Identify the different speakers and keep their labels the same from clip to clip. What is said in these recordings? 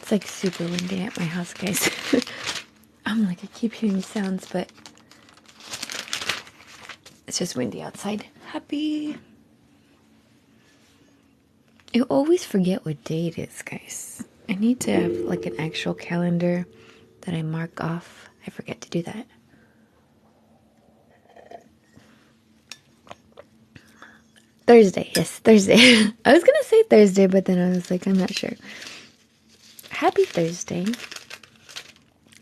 Speaker 1: It's like super windy at my house, guys. I'm like, I keep hearing sounds, but it's just windy outside. Happy. I always forget what day it is, guys. I need to have like an actual calendar that I mark off. I forget to do that. Thursday, yes, Thursday. I was gonna say Thursday, but then I was like, I'm not sure. Happy Thursday.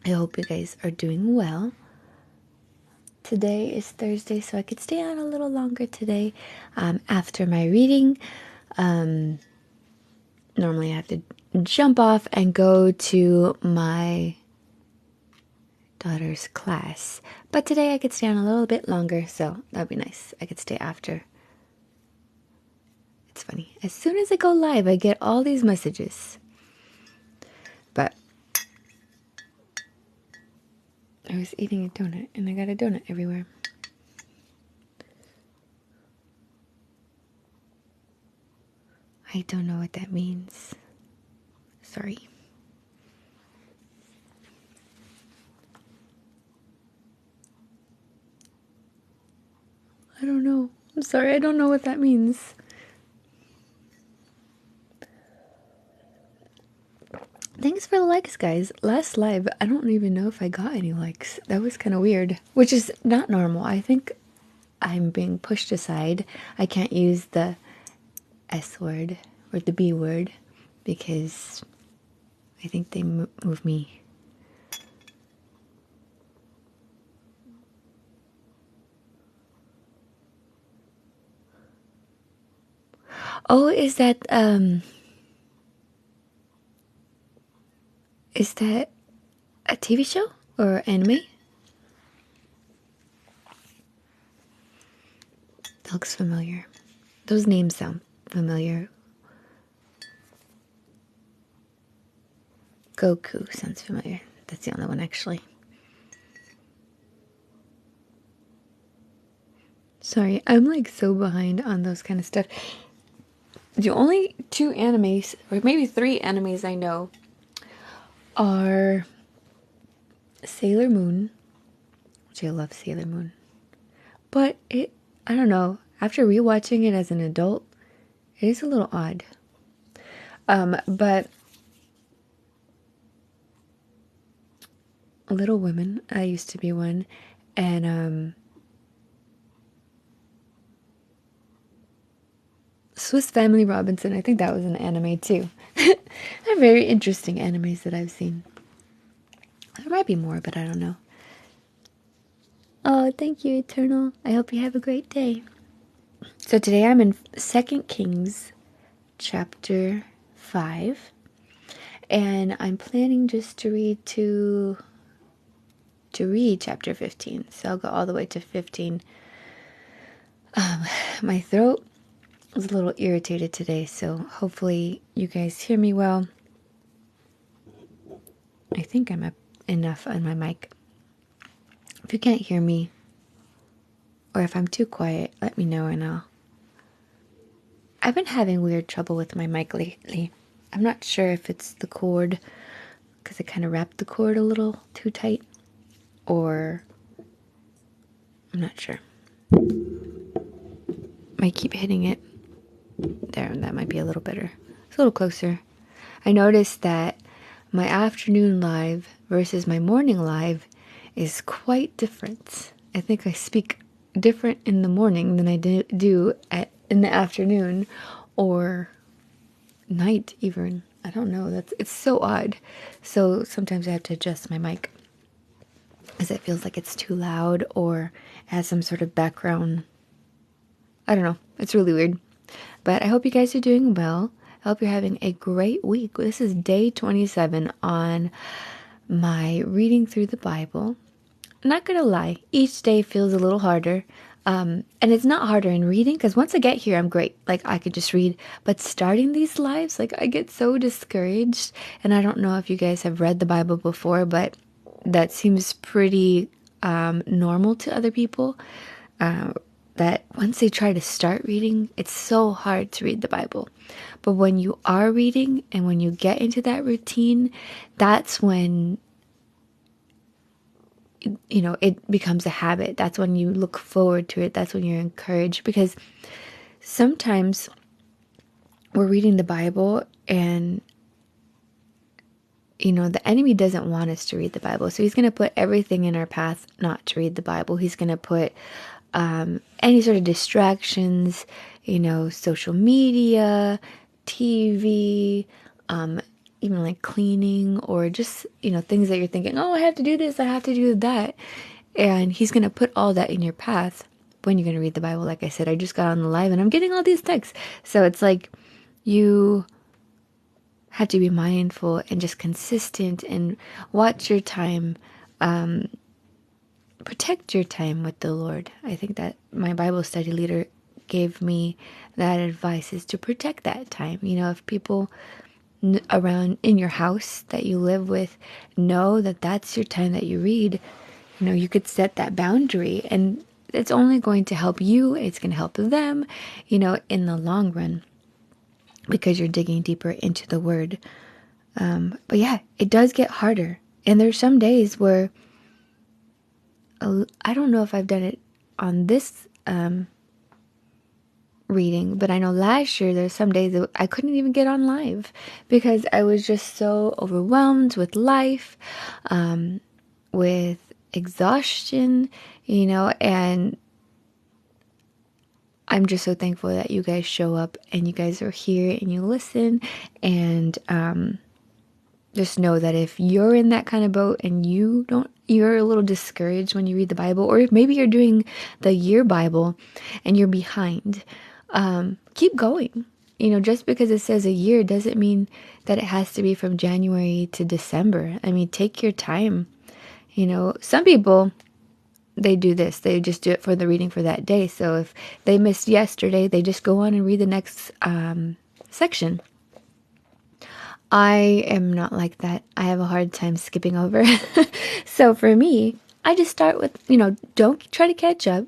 Speaker 1: I hope you guys are doing well. Today is Thursday, so I could stay on a little longer today after my reading. Normally I have to jump off and go to my daughter's class. But today I could stay on a little bit longer, so that'd be nice. I could stay after. It's funny. As soon as I go live, I get all these messages. But I was eating a donut, and I got a donut everywhere. I don't know what that means. Sorry. I don't know. I'm sorry, I don't know what that means. Thanks for the likes, guys. Last live, I don't even know if I got any likes. That was kind of weird, which is not normal. I think I'm being pushed aside. I can't use the S word or the B word because I think they move me. Oh, is that a TV show or anime? That looks familiar. Those names sound familiar. Goku sounds familiar. That's the only one, actually. Sorry, I'm like so behind on those kind of stuff. The only 2 animes, or maybe 3 animes I know are Sailor Moon, which I love Sailor Moon. But I don't know, after rewatching it as an adult, it is a little odd. But Little Women, I used to be one, and Swiss Family Robinson, I think that was an anime too. They're very interesting animes that I've seen. There might be more, but I don't know. Oh, thank you, Eternal. I hope you have a great day. So today I'm in 2 Kings chapter 5. And I'm planning just to read chapter 15. So I'll go all the way to 15. My throat was a little irritated today, so hopefully you guys hear me well. I think I'm up enough on my mic. If you can't hear me, or if I'm too quiet, let me know and I've been having weird trouble with my mic lately. I'm not sure if it's the cord, because I kind of wrapped the cord a little too tight, or I'm not sure. Might keep hitting it. There, that might be a little better. It's a little closer. I noticed that my afternoon live versus my morning live is quite different. I think I speak different in the morning than I do in the afternoon or night even. I don't know. It's so odd. So sometimes I have to adjust my mic because it feels like it's too loud or has some sort of background. I don't know. It's really weird. But I hope you guys are doing well. I hope you're having a great week. This is day 27 on my reading through the Bible. I'm not gonna lie, each day feels a little harder. And it's not harder in reading, because once I get here, I'm great. Like, I could just read. But starting these lives, like, I get so discouraged. And I don't know if you guys have read the Bible before, but that seems pretty normal to other people. That once they try to start reading, it's so hard to read the Bible. But when you are reading and when you get into that routine, that's when, it becomes a habit. That's when you look forward to it. That's when you're encouraged, because sometimes we're reading the Bible and the enemy doesn't want us to read the Bible. So he's going to put everything in our path not to read the Bible. He's going to put any sort of distractions, social media, TV, even like cleaning, or just, things that you're thinking, oh, I have to do this, I have to do that. And he's going to put all that in your path when you're going to read the Bible. Like I said, I just got on the live and I'm getting all these texts. So it's like you have to be mindful and just consistent and watch your time, protect your time with the Lord. I think that my Bible study leader gave me that advice, is to protect that time. If people around in your house that you live with know that that's your time that you read, you could set that boundary, and it's only going to help you. It's going to help them, in the long run, because you're digging deeper into the word. But yeah, it does get harder. And there's some days where, I don't know if I've done it on this reading, but I know last year there's some days that I couldn't even get on live because I was just so overwhelmed with life, with exhaustion, and I'm just so thankful that you guys show up and you guys are here and you listen, and just know that if you're in that kind of boat and you're a little discouraged when you read the Bible, or if maybe you're doing the year Bible and you're behind, keep going. Just because it says a year doesn't mean that it has to be from January to December. I mean, take your time. Some people, they do this. They just do it for the reading for that day. So if they missed yesterday, they just go on and read the next section. I am not like that. I have a hard time skipping over. So for me, I just start with, don't try to catch up.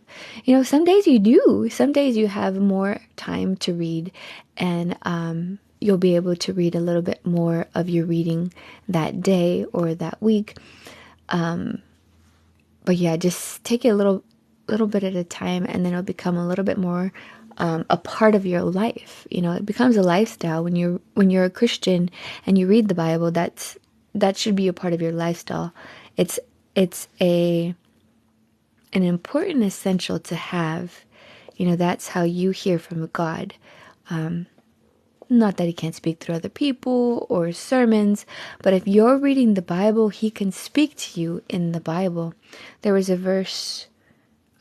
Speaker 1: Some days you do. Some days you have more time to read, and you'll be able to read a little bit more of your reading that day or that week. But yeah, just take it a little bit at a time, and then it'll become a little bit more a part of your life. It becomes a lifestyle when you're a Christian and you read the Bible. That should be a part of your lifestyle. It's an important essential to have. That's how you hear from God. Not that he can't speak through other people or sermons, but if you're reading the Bible, he can speak to you in the Bible. There was a verse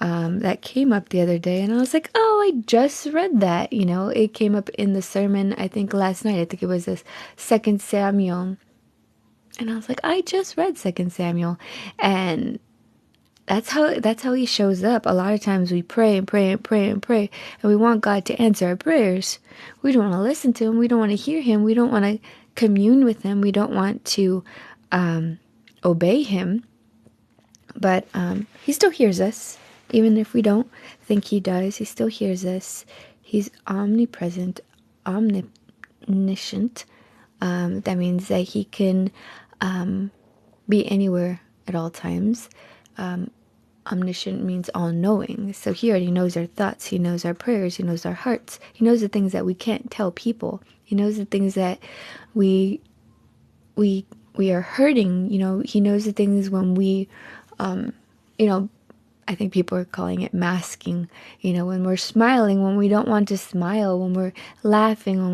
Speaker 1: that came up the other day, and I was like, oh, I just read that. It came up in the sermon, I think last night. I think it was this 2 Samuel. And I was like, I just read 2 Samuel. And that's how he shows up. A lot of times we pray and pray and pray and pray, and we want God to answer our prayers. We don't want to listen to him. We don't want to hear him. We don't want to commune with him. We don't want to obey him. But he still hears us. Even if we don't think he does, he still hears us. He's omnipresent, omniscient. That means that he can be anywhere at all times. Omniscient means all-knowing. So he already knows our thoughts. He knows our prayers. He knows our hearts. He knows the things that we can't tell people. He knows the things that we are hurting. He knows the things when we, I think people are calling it masking, when we're smiling, when we don't want to smile, when we're laughing,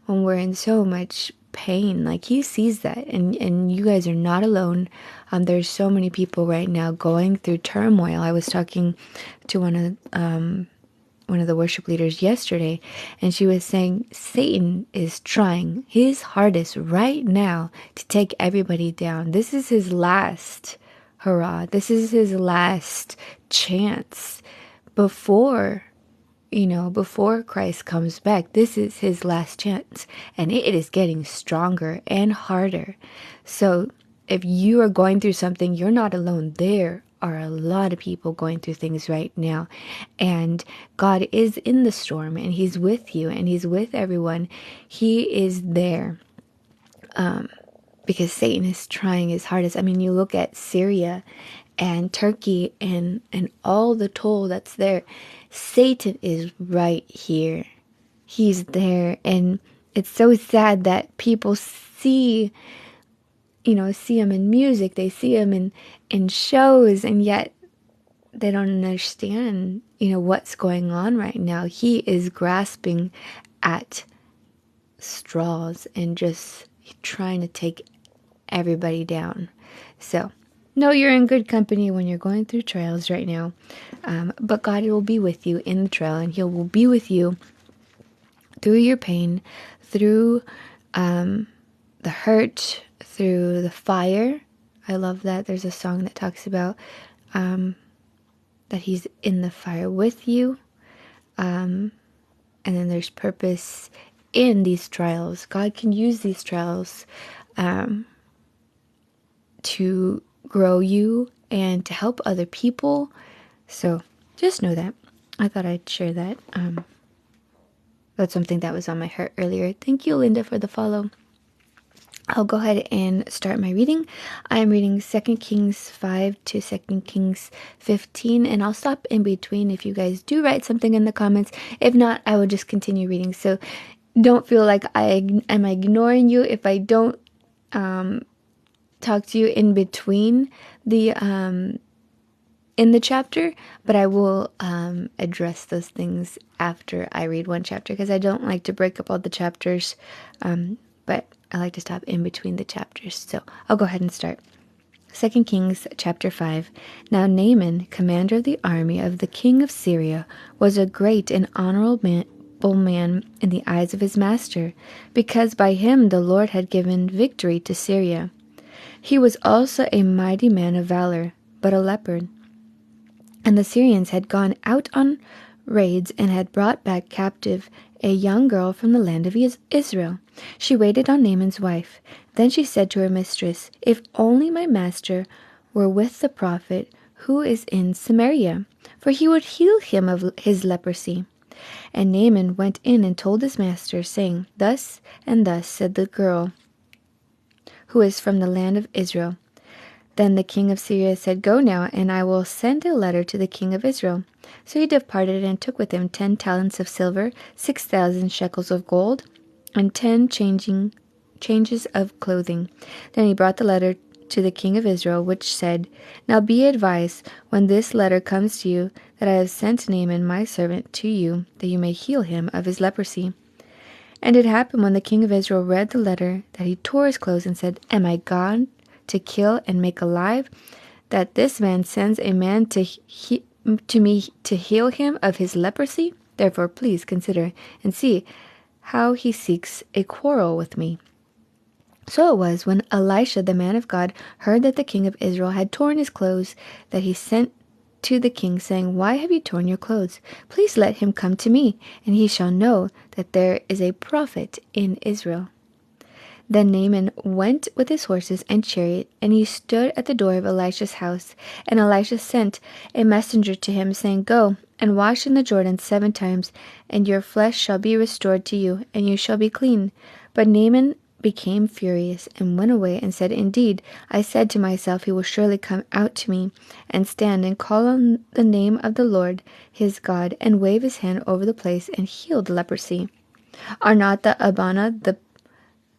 Speaker 1: when we're in so much pain. Like, he sees that, and you guys are not alone. There's so many people right now going through turmoil. I was talking to one of the worship leaders yesterday, and she was saying Satan is trying his hardest right now to take everybody down. This is his last hurrah. This is his last chance before Christ comes back. This is his last chance, and it is getting stronger and harder. So if you are going through something, you're not alone. There are a lot of people going through things right now, and God is in the storm, and He's with you, and He's with everyone. He is there, because Satan is trying his hardest. I mean, you look at Syria and Turkey and all the toll that's there. Satan is right here. He's there, and it's so sad that people see him in music, they see him in shows, and yet they don't understand, what's going on right now. He is grasping at straws and just trying to take everybody down. So, know you're in good company when you're going through trials right now, but God will be with you in the trial, and He will be with you through your pain, through the hurt, through the fire. I love that. There's a song that talks about that He's in the fire with you. And then there's purpose in these trials. God can use these trials to grow you and to help other people. So just know that. I thought I'd share that. That's something that was on my heart earlier. Thank you, Linda, for the follow. I'll go ahead and start my reading. I am reading 2 Kings 5 to 2 Kings 15, and I'll stop in between if you guys do write something in the comments. If not, I will just continue reading. So don't feel like I am ignoring you if I don't talk to you in between the in the chapter, but I will address those things after I read one chapter, because I don't like to break up all the chapters, but I like to stop in between the chapters. So I'll go ahead and start. 2 Kings chapter 5. Now Naaman, commander of the army of the king of Syria, was a great and honorable man in the eyes of his master, because by him the Lord had given victory to Syria. He was also a mighty man of valor, but a leopard. And the Syrians had gone out on raids and had brought back captive a young girl from the land of Israel. She waited on Naaman's wife. Then she said to her mistress, "If only my master were with the prophet who is in Samaria, for he would heal him of his leprosy." And Naaman went in and told his master, saying, "Thus and thus said the girl who is from the land of Israel." Then the king of Syria said, "Go now, and I will send a letter to the king of Israel." So he departed and took with him 10 talents of silver, 6,000 shekels of gold, and 10 changes of clothing. Then he brought the letter to the king of Israel, which said, "Now be advised, when this letter comes to you, that I have sent Naaman my servant to you, that you may heal him of his leprosy." And it happened, when the king of Israel read the letter, that he tore his clothes and said, "Am I God to kill and make alive, that this man sends a man to me to heal him of his leprosy? Therefore please consider and see how he seeks a quarrel with me." So it was, when Elisha the man of God heard that the king of Israel had torn his clothes, that he sent to the king, saying, "Why have you torn your clothes? Please let him come to me, and he shall know that there is a prophet in Israel." Then Naaman went with his horses and chariot, and he stood at the door of Elisha's house. And Elisha sent a messenger to him, saying, "Go and wash in the Jordan 7 times, and your flesh shall be restored to you, and you shall be clean." But Naaman became furious and went away and said, "Indeed, I said to myself, he will surely come out to me and stand and call on the name of the Lord his God, and wave his hand over the place and heal the leprosy. Are not the Abana, the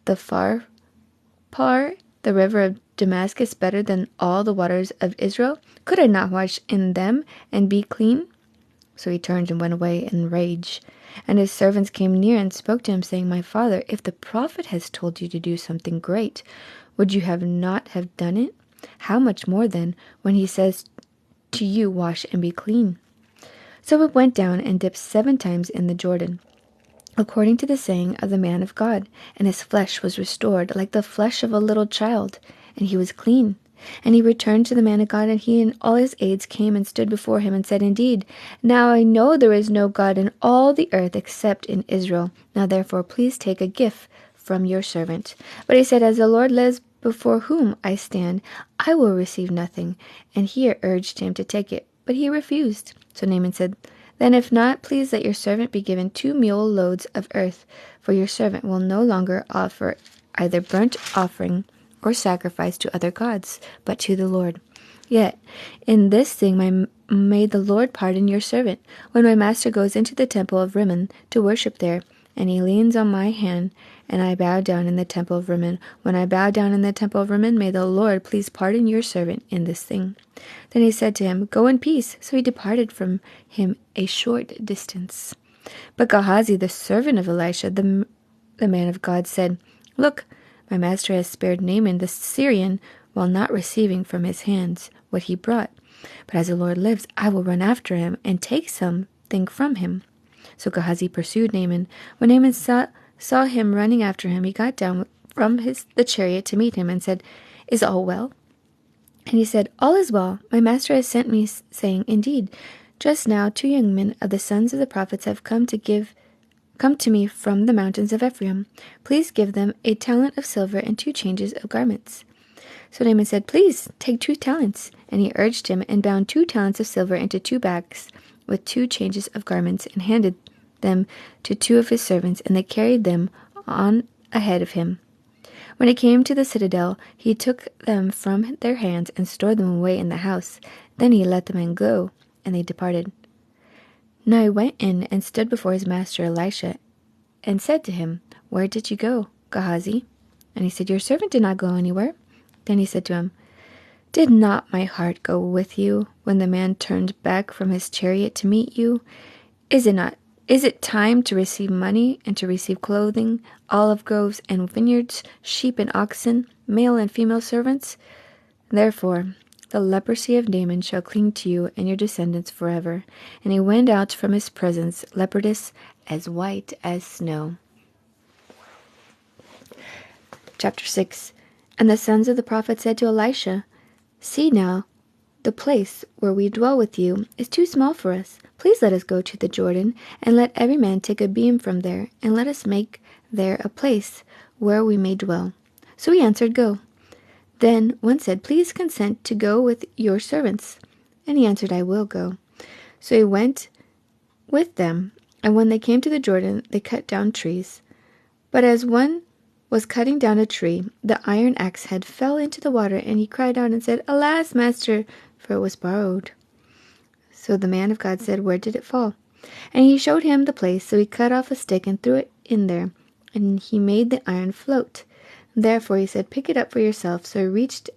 Speaker 1: Pharpar, the river of Damascus, better than all the waters of Israel? Could I not wash in them and be clean?" So he turned and went away in rage. And his servants came near and spoke to him, saying, "My father, if the prophet has told you to do something great, would you not have done it? How much more then, when he says to you, 'Wash and be clean'?" So it went down and dipped 7 times in the Jordan, according to the saying of the man of God, and his flesh was restored like the flesh of a little child, and he was clean. And he returned to the man of God, and he and all his aides came and stood before him and said, "Indeed, now I know there is no God in all the earth except in Israel. Now therefore please take a gift from your servant." But he said, "As the Lord lives, before whom I stand, I will receive nothing. And he urged him to take it, but he refused. So Naaman said, Then if not, please let your servant be given 2 mule loads of earth, for your servant will no longer offer either burnt offering or sacrifice to other gods, but to the Lord. Yet in this thing may the Lord pardon your servant, when my master goes into the temple of Rimmon to worship there, and he leans on my hand, and I bow down in the temple of Rimmon. When I bow down in the temple of Rimmon, may the Lord please pardon your servant in this thing. Then he said to him, Go in peace. So he departed from him a short distance. But Gehazi, the servant of Elisha, the man of God, said, Look, my master has spared Naaman the Syrian, while not receiving from his hands what he brought. But as the Lord lives, I will run after him and take something from him. So Gehazi pursued Naaman. When Naaman saw him running after him, he got down from the chariot to meet him and said, Is all well? And he said, All is well. My master has sent me, saying, Indeed, just now 2 young men of the sons of the prophets have come to me from the mountains of Ephraim. Please give them a talent of silver and 2 changes of garments. So Naaman said, Please, take 2 talents. And he urged him, and bound 2 talents of silver into 2 bags with 2 changes of garments, and handed them to 2 of his servants, and they carried them on ahead of him. When he came to the citadel, he took them from their hands and stored them away in the house. Then he let the men go, and they departed. Now he went in and stood before his master Elisha, and said to him, Where did you go, Gehazi? And he said, Your servant did not go anywhere. Then he said to him, Did not my heart go with you when the man turned back from his chariot to meet you? Is it time to receive money and to receive clothing, olive groves and vineyards, sheep and oxen, male and female servants? Therefore the leprosy of Naaman shall cling to you and your descendants forever. And he went out from his presence, leprous, as white as snow. Chapter 6. And the sons of the prophet said to Elisha, See now, the place where we dwell with you is too small for us. Please let us go to the Jordan, and let every man take a beam from there, and let us make there a place where we may dwell. So he answered, Go. Then one said, Please consent to go with your servants. And he answered, I will go. So he went with them, and when they came to the Jordan, they cut down trees. But as one was cutting down a tree, the iron axe head fell into the water, and he cried out and said, Alas, master, for it was borrowed. So the man of God said, Where did it fall? And he showed him the place, so he cut off a stick and threw it in there, and he made the iron float. Therefore he said, Pick it up for yourself. So he reached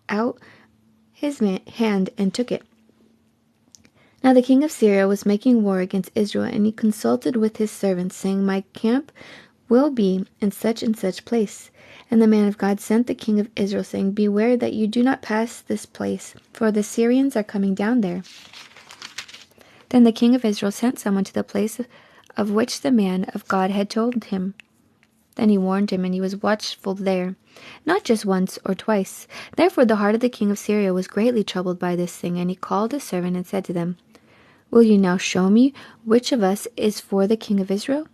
Speaker 1: out his hand and took it. Now the king of Syria was making war against Israel, and he consulted with his servants, saying, My camp will be in such and such place. And the man of God sent the king of Israel, saying, Beware that you do not pass this place, for the Syrians are coming down there. Then the king of Israel sent someone to the place of which the man of God had told him. Then he warned him, and he was watchful there, not just once or twice. Therefore the heart of the king of Syria was greatly troubled by this thing, and he called his servant and said to them, Will you now show me which of us is for the king of Israel?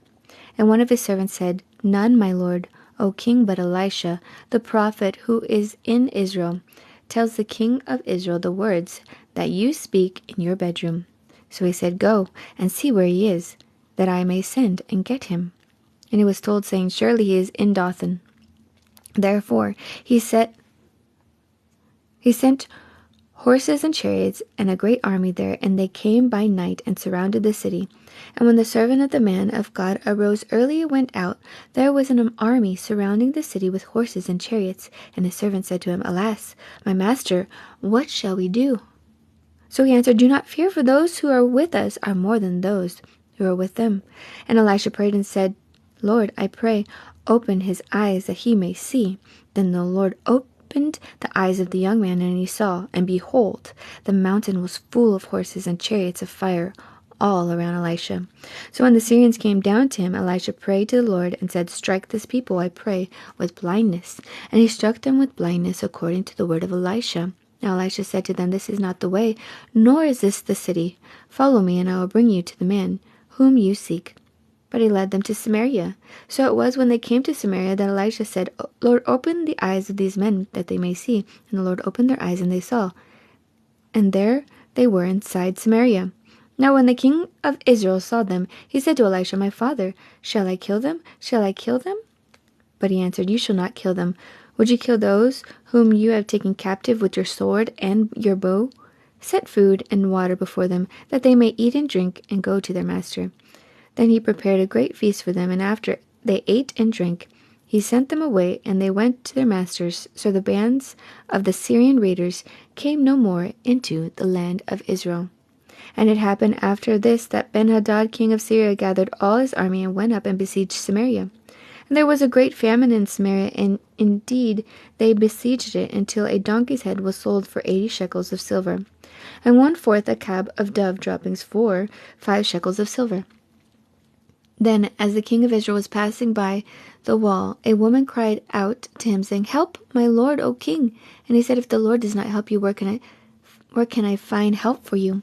Speaker 1: And one of his servants said, None, my lord, O king, but Elisha, the prophet who is in Israel, tells the king of Israel the words that you speak in your bedroom. So he said, Go and see where he is, that I may send and get him. And he was told, saying, Surely he is in Dothan. Therefore he sent horses and chariots and a great army there, and they came by night and surrounded the city. And when the servant of the man of God arose early and went out, there was an army surrounding the city with horses and chariots. And the servant said to him, Alas, my master, what shall we do? So he answered, Do not fear, for those who are with us are more than those who are with them. And Elisha prayed and said, Lord, I pray, open his eyes that he may see. Then the Lord opened the eyes of the young man, and he saw, and behold, the mountain was full of horses and chariots of fire all around Elisha. So when the Syrians came down to him, Elisha prayed to the Lord and said, Strike this people, I pray, with blindness. And he struck them with blindness according to the word of Elisha. Now Elisha said to them, This is not the way, nor is this the city. Follow me, and I will bring you to the man whom you seek. but he led them to Samaria. So it was when they came to Samaria that Elisha said, Lord, open the eyes of these men that they may see. And the Lord opened their eyes, and they saw. And there they were inside Samaria. Now when the king of Israel saw them, he said to Elisha, My father, shall I kill them? Shall I kill them? But he answered, You shall not kill them. Would you kill those whom you have taken captive with your sword and your bow? Set food and water before them, that they may eat and drink and go to their master. Then he prepared a great feast for them, and after they ate and drank, he sent them away, and they went to their masters. So the bands of the Syrian raiders came no more into the land of Israel. And it happened after this that Ben-Hadad king of Syria gathered all his army and went up and besieged Samaria. And there was a great famine in Samaria, and indeed they besieged it until a donkey's head was sold for 80 shekels of silver, and 1/4 a cab of dove droppings for 5 shekels of silver. Then, as the king of Israel was passing by the wall, a woman cried out to him, saying, Help, my lord, O king. And he said, If the Lord does not help you, where can I find help for you?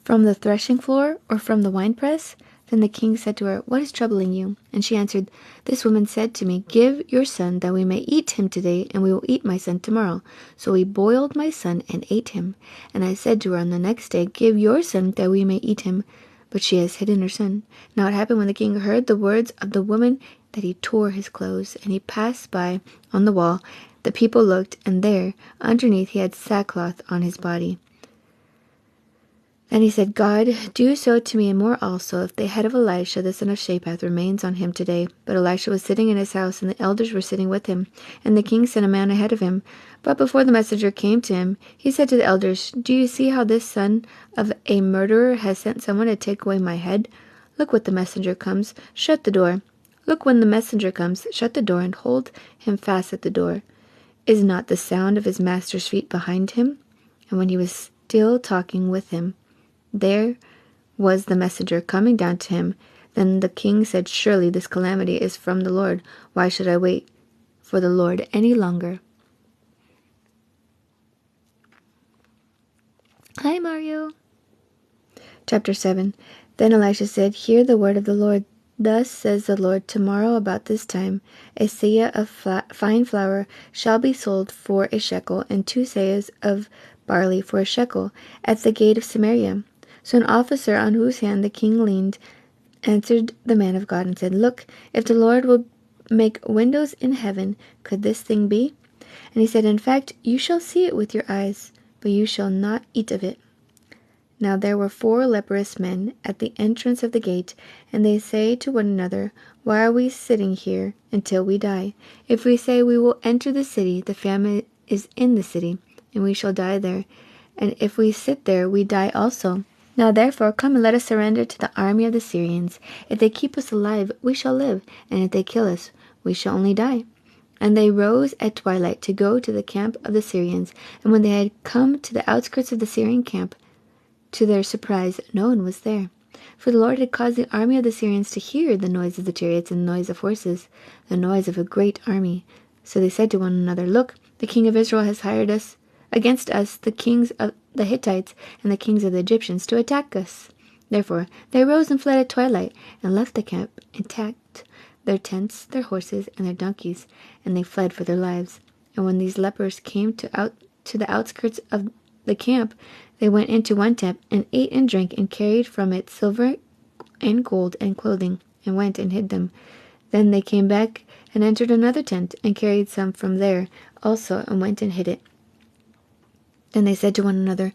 Speaker 1: From the threshing floor or from the winepress? Then the king said to her, What is troubling you? And she answered, This woman said to me, Give your son, that we may eat him today, and we will eat my son tomorrow. So we boiled my son and ate him. And I said to her on the next day, Give your son, that we may eat him. But she has hidden her son. Now it happened when the king heard the words of the woman that he tore his clothes, and he passed by on the wall. The people looked, and there, underneath, he had sackcloth on his body. Then he said, God, do so to me and more also, if the head of Elisha the son of Shaphat remains on him today. But Elisha was sitting in his house, and the elders were sitting with him. And the king sent a man ahead of him. But before the messenger came to him, he said to the elders, Do you see how this son of a murderer has sent someone to take away my head? Look, when the messenger comes, shut the door. Look, when the messenger comes, shut the door, and hold him fast at the door. Is not the sound of his master's feet behind him? And when he was still talking with him, there was the messenger coming down to him. Then the king said, Surely this calamity is from the Lord. Why should I wait for the Lord any longer? Hi, Mario. Chapter 7. Then Elisha said, Hear the word of the Lord. Thus says the Lord, Tomorrow about this time, a seah of fine flour shall be sold for a shekel, and 2 seahs of barley for a shekel, at the gate of Samaria. So an officer on whose hand the king leaned answered the man of God and said, Look, if the Lord will make windows in heaven, could this thing be? And he said, In fact, you shall see it with your eyes, but you shall not eat of it. Now there were 4 leprous men at the entrance of the gate, and they say to one another, Why are we sitting here until we die? If we say we will enter the city, the famine is in the city, and we shall die there. And if we sit there, we die also. Now therefore come and let us surrender to the army of the Syrians. If they keep us alive, we shall live, and if they kill us, we shall only die. And they rose at twilight to go to the camp of the Syrians. And when they had come to the outskirts of the Syrian camp, to their surprise, no one was there. For the Lord had caused the army of the Syrians to hear the noise of the chariots and the noise of horses, the noise of a great army. So they said to one another, Look, the king of Israel has hired us against us, the kings of the Hittites and the kings of the Egyptians, to attack us. Therefore they rose and fled at twilight, and left the camp intact, their tents, their horses, and their donkeys, and they fled for their lives. And when these lepers came to the outskirts of the camp, they went into one tent, and ate and drank, and carried from it silver and gold and clothing, and went and hid them. Then they came back and entered another tent, and carried some from there also, and went and hid it. Then they said to one another,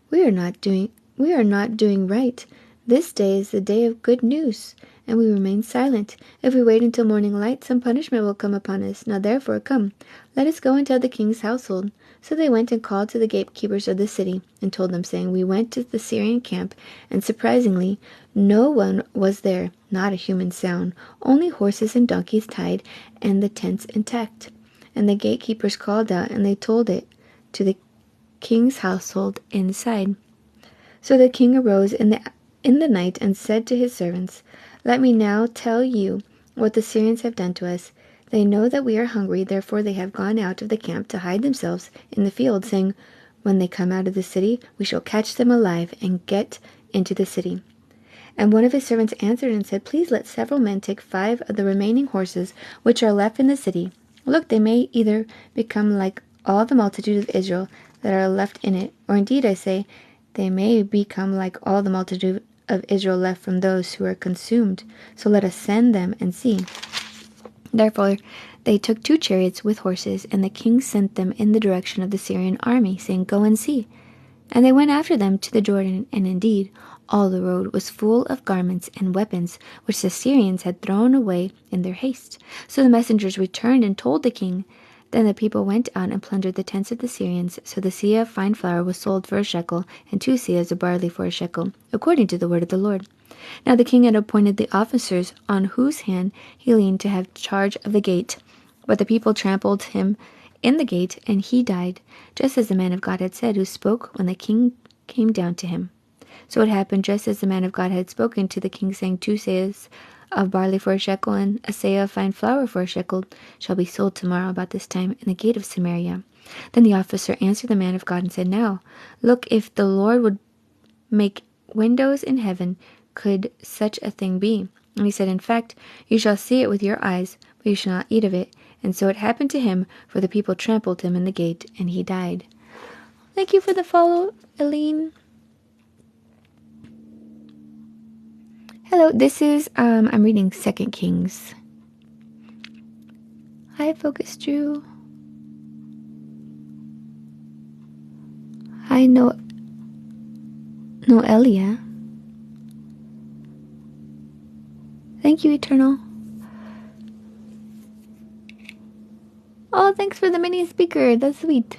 Speaker 1: We are not doing right. This day is the day of good news, and we remain silent. If we wait until morning light, some punishment will come upon us. Now therefore come, let us go and tell the king's household. So they went and called to the gatekeepers of the city, and told them, saying, We went to the Syrian camp, and surprisingly, no one was there, not a human sound, only horses and donkeys tied, and the tents intact. And the gatekeepers called out, and they told it to the king's household inside. So the king arose in the night and said to his servants, Let me now tell you what the Syrians have done to us. They know that we are hungry, therefore they have gone out of the camp to hide themselves in the field, saying, When they come out of the city, we shall catch them alive and get into the city. And one of his servants answered and said, Please let several men take 5 of the remaining horses which are left in the city. Look, they may either become like all the multitude of Israel that are left in it, or indeed, I say, they may become like all the multitude of Israel left from those who are consumed. So let us send them and see. Therefore they took 2 chariots with horses, and the king sent them in the direction of the Syrian army, saying, Go and see. And they went after them to the Jordan, and indeed all the road was full of garments and weapons which the Syrians had thrown away in their haste. So the messengers returned and told the king. Then the people went out and plundered the tents of the Syrians. So the seah of fine flour was sold for a shekel, and 2 seahs of barley for a shekel, according to the word of the Lord. Now the king had appointed the officers on whose hand he leaned to have charge of the gate. But the people trampled him in the gate, and he died, just as the man of God had said, who spoke when the king came down to him. So it happened just as the man of God had spoken to the king, saying, 2 seahs of barley for a shekel, and a seah of fine flour for a shekel shall be sold tomorrow about this time in the gate of Samaria. Then the officer answered the man of God and said, Now, look, if the Lord would make windows in heaven, could such a thing be? And he said, In fact, you shall see it with your eyes, but you shall not eat of it. And so it happened to him, for the people trampled him in the gate, and he died. Thank you for the follow, Aline. Hello, this is, I'm reading 2 Kings. Hi, Focus Drew. Hi, Noelia. Thank you, Eternal. Oh, thanks for the mini speaker. That's sweet.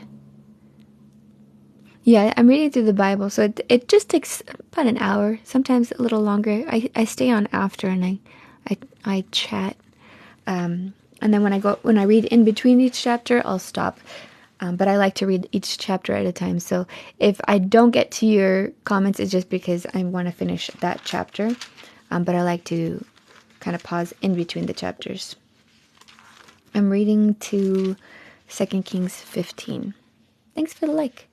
Speaker 1: Yeah, I'm reading through the Bible, so it just takes about an hour, sometimes a little longer. I stay on after and I chat. And then when I read in between each chapter, I'll stop. But I like to read each chapter at a time. So if I don't get to your comments, it's just because I want to finish that chapter. But I like to kind of pause in between the chapters. I'm reading to 2 Kings 15. Thanks for the like.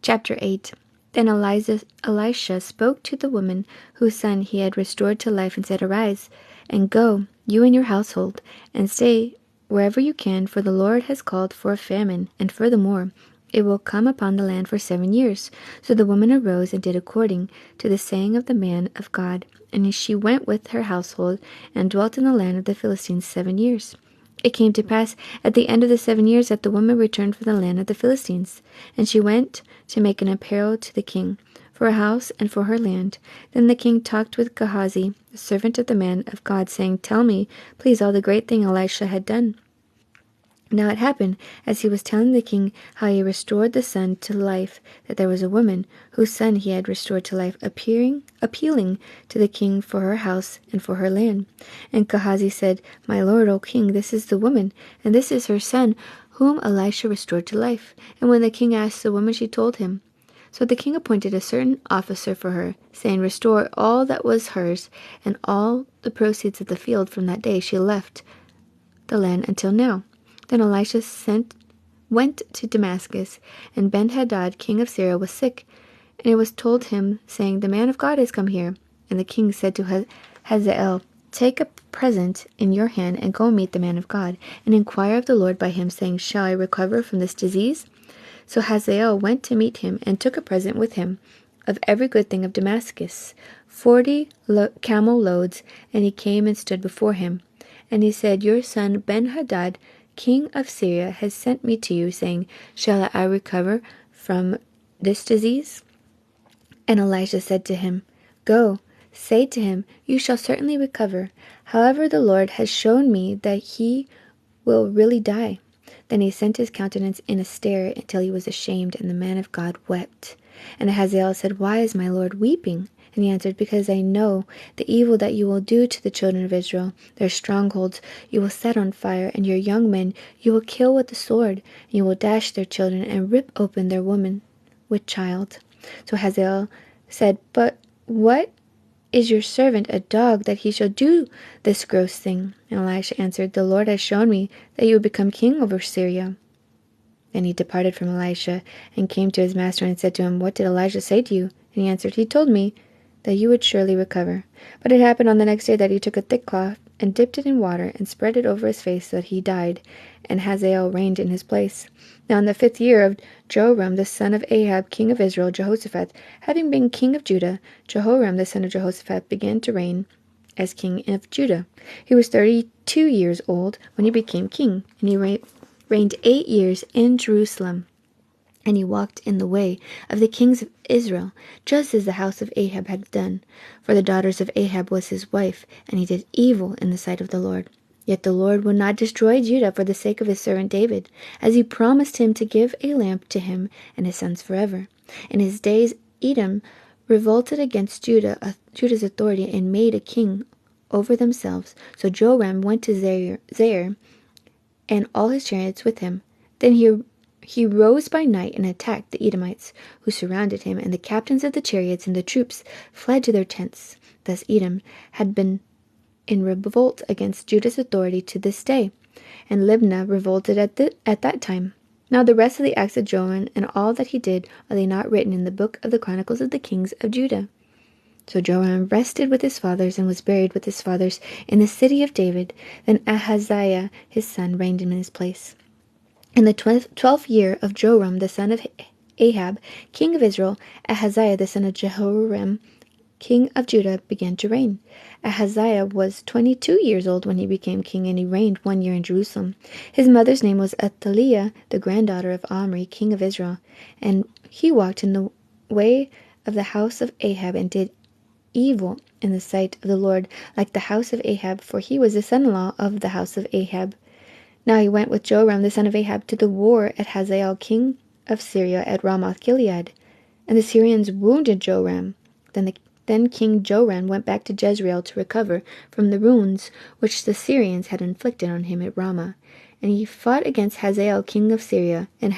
Speaker 1: Chapter 8. Then Elisha spoke to the woman whose son he had restored to life and said, Arise, and go, you and your household, and stay wherever you can, for the Lord has called for a famine, and furthermore, it will come upon the land for 7 years. So the woman arose and did according to the saying of the man of God, and she went with her household and dwelt in the land of the Philistines 7 years. It came to pass at the end of the 7 years that the woman returned from the land of the Philistines, and she went to make an apparel to the king for a house and for her land. Then the king talked with Gehazi, the servant of the man of God, saying, Tell me, please, all the great thing Elisha had done. Now it happened, as he was telling the king how he restored the son to life, that there was a woman whose son he had restored to life, appealing to the king for her house and for her land. And Gehazi said, My lord, O king, this is the woman, and this is her son, whom Elisha restored to life. And when the king asked the woman, she told him. So the king appointed a certain officer for her, saying, Restore all that was hers, and all the proceeds of the field from that day she left the land until now. Then Elisha went to Damascus, and Ben-Hadad, king of Syria, was sick. And it was told him, saying, The man of God has come here. And the king said to Hazael, Take a present in your hand, and go meet the man of God, and inquire of the Lord by him, saying, Shall I recover from this disease? So Hazael went to meet him, and took a present with him of every good thing of Damascus, 40 camel loads, and he came and stood before him. And he said, Your son Ben-Hadad, king of Syria, has sent me to you, saying, Shall I recover from this disease? And Elisha said to him, Go, say to him, You shall certainly recover. However, the Lord has shown me that he will really die. Then he sent his countenance in a stare until he was ashamed, and the man of God wept. And Hazael said, Why is my Lord weeping? And he answered, Because I know the evil that you will do to the children of Israel. Their strongholds you will set on fire, and your young men you will kill with the sword. And you will dash their children, and rip open their women with child. So Hazael said, But what is your servant a dog that he shall do this gross thing? And Elisha answered, The Lord has shown me that you will become king over Syria. Then he departed from Elisha and came to his master and said to him, What did Elijah say to you? And he answered, He told me that you would surely recover. But it happened on the next day that he took a thick cloth and dipped it in water and spread it over his face so that he died, and Hazael reigned in his place. Now in the 5th year of Joram the son of Ahab king of Israel, Jehoshaphat having been king of Judah, Jehoram the son of Jehoshaphat began to reign as king of Judah. He was 32 years old when he became king, and he reigned 8 years in Jerusalem. And he walked in the way of the kings of Israel, just as the house of Ahab had done. For the daughters of Ahab was his wife, and he did evil in the sight of the Lord. Yet the Lord would not destroy Judah for the sake of his servant David, as he promised him to give a lamp to him and his sons forever. In his days Edom revolted against Judah's authority and made a king over themselves. So Joram went to Zair and all his chariots with him. Then he rose by night and attacked the Edomites, who surrounded him, and the captains of the chariots and the troops fled to their tents. Thus Edom had been in revolt against Judah's authority to this day, and Libnah revolted at that time. Now the rest of the acts of Joram and all that he did, are they not written in the book of the Chronicles of the kings of Judah? So Joram rested with his fathers and was buried with his fathers in the city of David. Then Ahaziah his son reigned in his place. In the 12th year of Joram the son of Ahab king of Israel, Ahaziah the son of Jehoram king of Judah began to reign. Ahaziah was 22 years old when he became king, and he reigned 1 year in Jerusalem. His mother's name was Athaliah, the granddaughter of Omri, king of Israel. And he walked in the way of the house of Ahab and did evil in the sight of the Lord, like the house of Ahab, for he was the son-in-law of the house of Ahab. Now he went with Joram the son of Ahab to the war at Hazael king of Syria at Ramoth Gilead. And the Syrians wounded Joram. Then King Joram went back to Jezreel to recover from the wounds which the Syrians had inflicted on him at Ramah. And he fought against Hazael king of Syria, and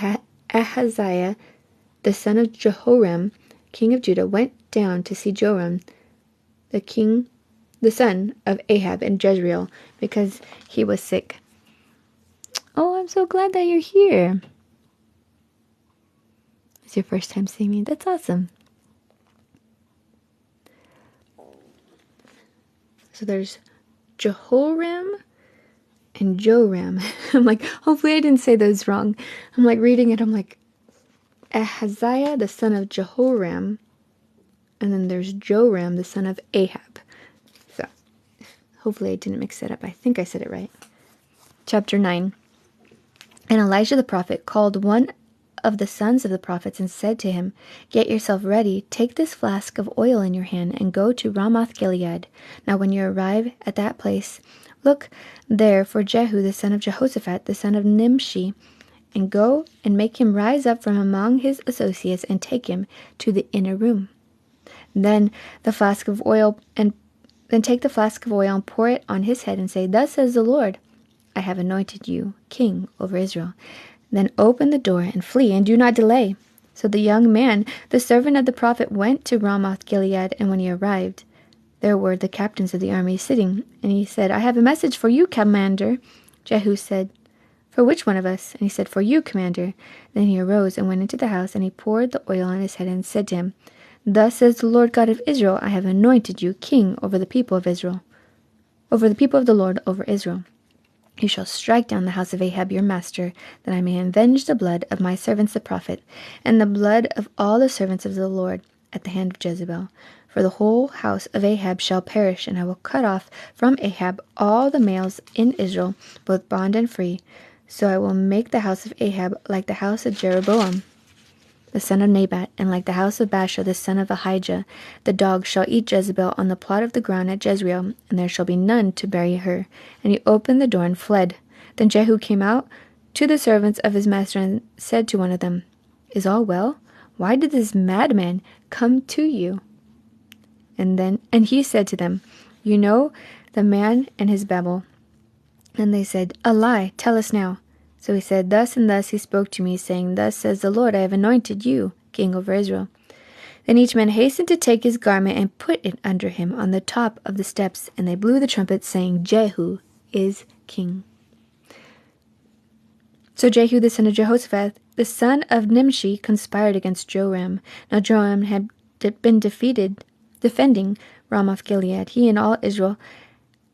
Speaker 1: Ahaziah the son of Jehoram king of Judah went down to see Joram the son of Ahab in Jezreel, because he was sick. Oh, I'm so glad that you're here. It's your first time seeing me. That's awesome. So there's Jehoram and Joram. I'm like, hopefully I didn't say those wrong. I'm like reading it. I'm like, Ahaziah, the son of Jehoram. And then there's Joram, the son of Ahab. So hopefully I didn't mix it up. I think I said it right. Chapter 9. And Elijah the prophet called one of the sons of the prophets and said to him, Get yourself ready, take this flask of oil in your hand, and go to Ramoth Gilead. Now when you arrive at that place, look there for Jehu the son of Jehoshaphat, the son of Nimshi, and go and make him rise up from among his associates, and take him to the inner room. Then take the flask of oil and pour it on his head, and say, Thus says the Lord, I have anointed you king over Israel. Then open the door and flee, and do not delay. So the young man, the servant of the prophet, went to Ramoth Gilead, and when he arrived, there were the captains of the army sitting. And he said, I have a message for you, commander. Jehu said, For which one of us? And he said, For you, commander. Then he arose and went into the house, and he poured the oil on his head, and said to him, Thus says the Lord God of Israel, I have anointed you king over the people of Israel, over the people of the Lord over Israel. You shall strike down the house of Ahab your master, that I may avenge the blood of my servants the prophet, and the blood of all the servants of the Lord at the hand of Jezebel. For the whole house of Ahab shall perish, and I will cut off from Ahab all the males in Israel, both bond and free. So I will make the house of Ahab like the house of Jeroboam, the son of Nebat, and like the house of Baasha, the son of Ahijah. The dogs shall eat Jezebel on the plot of the ground at Jezreel, and there shall be none to bury her. And he opened the door and fled. Then Jehu came out to the servants of his master and said to one of them, Is all well? Why did this madman come to you? And he said to them, You know the man and his babble. And they said, A lie, tell us now. So he said, Thus and thus he spoke to me, saying, Thus says the Lord, I have anointed you king over Israel. Then each man hastened to take his garment and put it under him on the top of the steps, and they blew the trumpet, saying, Jehu is king. So Jehu the son of Jehoshaphat the son of Nimshi, conspired against Joram. Now Joram had been defending Ramoth Gilead, he and all Israel,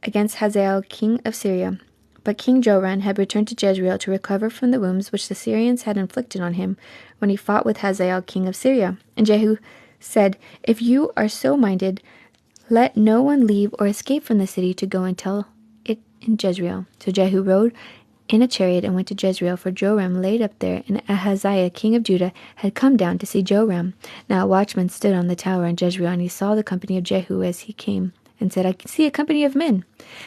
Speaker 1: against Hazael, king of Syria. But King Joram had returned to Jezreel to recover from the wounds which the Syrians had inflicted on him when he fought with Hazael, king of Syria. And Jehu said, "If you are so minded, let no one leave or escape from the city to go and tell it in Jezreel." So Jehu rode in a chariot and went to Jezreel, for Joram laid up there, and Ahaziah, king of Judah, had come down to see Joram. Now a watchman stood on the tower in Jezreel, and he saw the company of Jehu as he came, and said, "I see a company of men."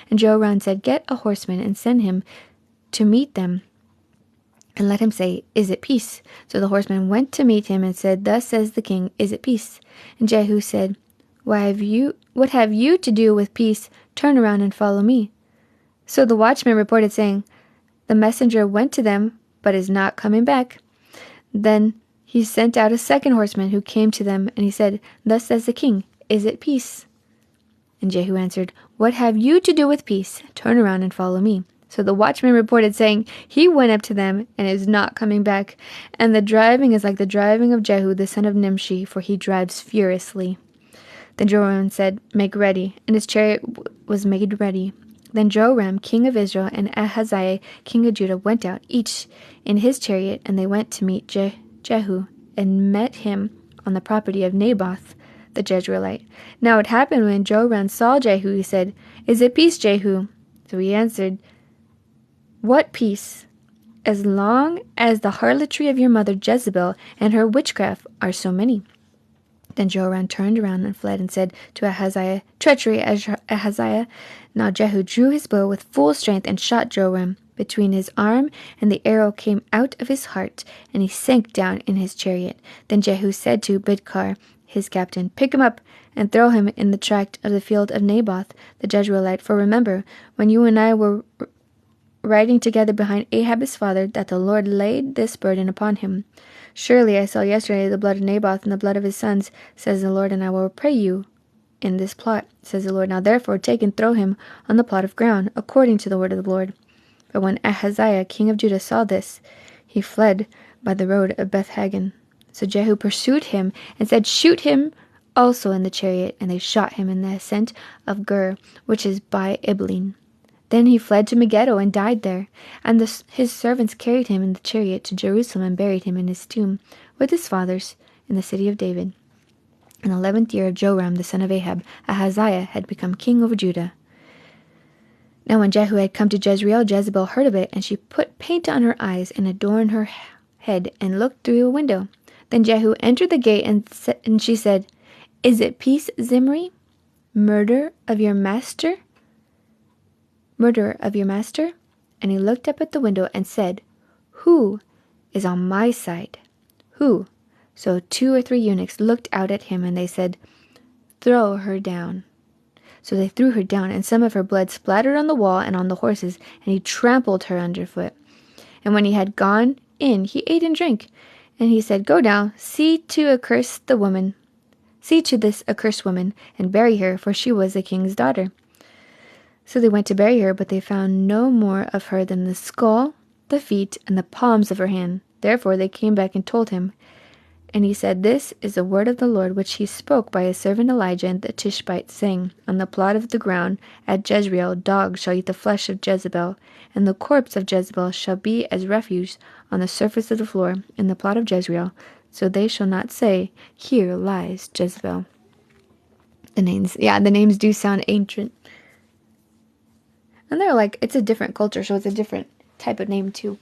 Speaker 1: And Joram said, "Get a horseman, and send him to meet them, and let him say, 'Is it peace?'" So the horseman went to meet him, and said, "Thus says the king, 'Is it peace?'" And Jehu said, What have you to do with peace? Turn around and follow me." So the watchman reported, saying, "The messenger went to them, but is not coming back." Then he sent out a second horseman, who came to them, and he said, "Thus says the king, 'Is it peace?'" And Jehu answered, "What have you to do with peace? Turn around and follow me." So the watchman reported, saying, "He went up to them, and is not coming back. And the driving is like the driving of Jehu the son of Nimshi, for he drives furiously." Then Joram said, "Make ready." And his chariot was made ready. Then Joram, king of Israel, and Ahaziah, king of Judah, went out, each in his chariot, and they went to meet Jehu, and met him on the property of Naboth the Jezreelite. Now it happened, when Joram saw Jehu, he said, "Is it peace, Jehu?" So he answered, "What peace? As long as the harlotry of your mother Jezebel and her witchcraft are so many." Then Joram turned around and fled, and said to Ahaziah, "Treachery, Ahaziah." Now Jehu drew his bow with full strength, and shot Joram between his arm, and the arrow came out of his heart, and he sank down in his chariot. Then Jehu said to Bidkar, his captain, "Pick him up, and throw him in the tract of the field of Naboth the Jezreelite. For remember, when you and I were riding together behind Ahab his father, that the Lord laid this burden upon him. Surely I saw yesterday the blood of Naboth and the blood of his sons, says the Lord, and I will repay you in this plot, says the Lord. Now therefore take and throw him on the plot of ground, according to the word of the Lord." But when Ahaziah, king of Judah, saw this, he fled by the road of Beth-Hagan. So Jehu pursued him, and said, "Shoot him also in the chariot." And they shot him in the ascent of Gur, which is by Ibleen. Then he fled to Megiddo and died there. And his servants carried him in the chariot to Jerusalem, and buried him in his tomb with his fathers in the city of David. In the 11th year of Joram the son of Ahab, Ahaziah had become king over Judah. Now when Jehu had come to Jezreel, Jezebel heard of it, and she put paint on her eyes, and adorned her head, and looked through a window. Then Jehu entered the gate, and she said, "Is it peace, Zimri? Murderer of your master? And he looked up at the window and said, "Who is on my side? Who?" So 2 or 3 eunuchs looked out at him, and they said, "Throw her down." So they threw her down, and some of her blood splattered on the wall and on the horses, and he trampled her underfoot. And when he had gone in, he ate and drank. And he said, "Go down, see to this accursed woman, and bury her, for she was a king's daughter." So they went to bury her, but they found no more of her than the skull, the feet, and the palms of her hand. Therefore they came back and told him. And he said, "This is the word of the Lord, which he spoke by his servant Elijah the Tishbite, saying, On the plot of the ground at Jezreel dogs shall eat the flesh of Jezebel, and the corpse of Jezebel shall be as refuse on the surface of the floor in the plot of Jezreel. So they shall not say, Here lies Jezebel." The names do sound ancient. And they're like, it's a different culture, so it's a different type of name too.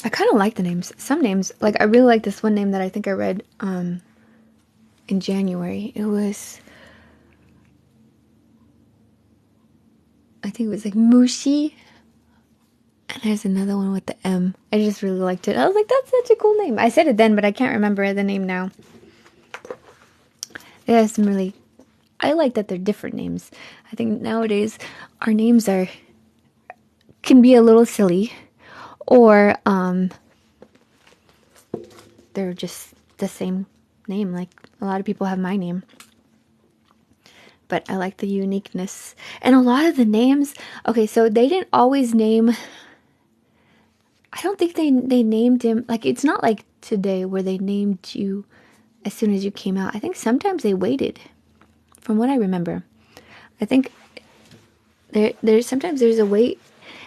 Speaker 1: I kind of like the names. Some names, like I really like this one name that I think I read in January. I think it was like Mushi. And there's another one with the M. I just really liked it. I was like, that's such a cool name. I said it then, but I can't remember the name now. It has some really... I like that they're different names. I think nowadays our names can be a little silly. Or they're just the same name. Like, A lot of people have my name. But I like the uniqueness. And a lot of the names, okay, so they didn't always name, I don't think they named him, like, it's not like today where they named you as soon as you came out. I think sometimes they waited, from what I remember. I think sometimes there's a wait,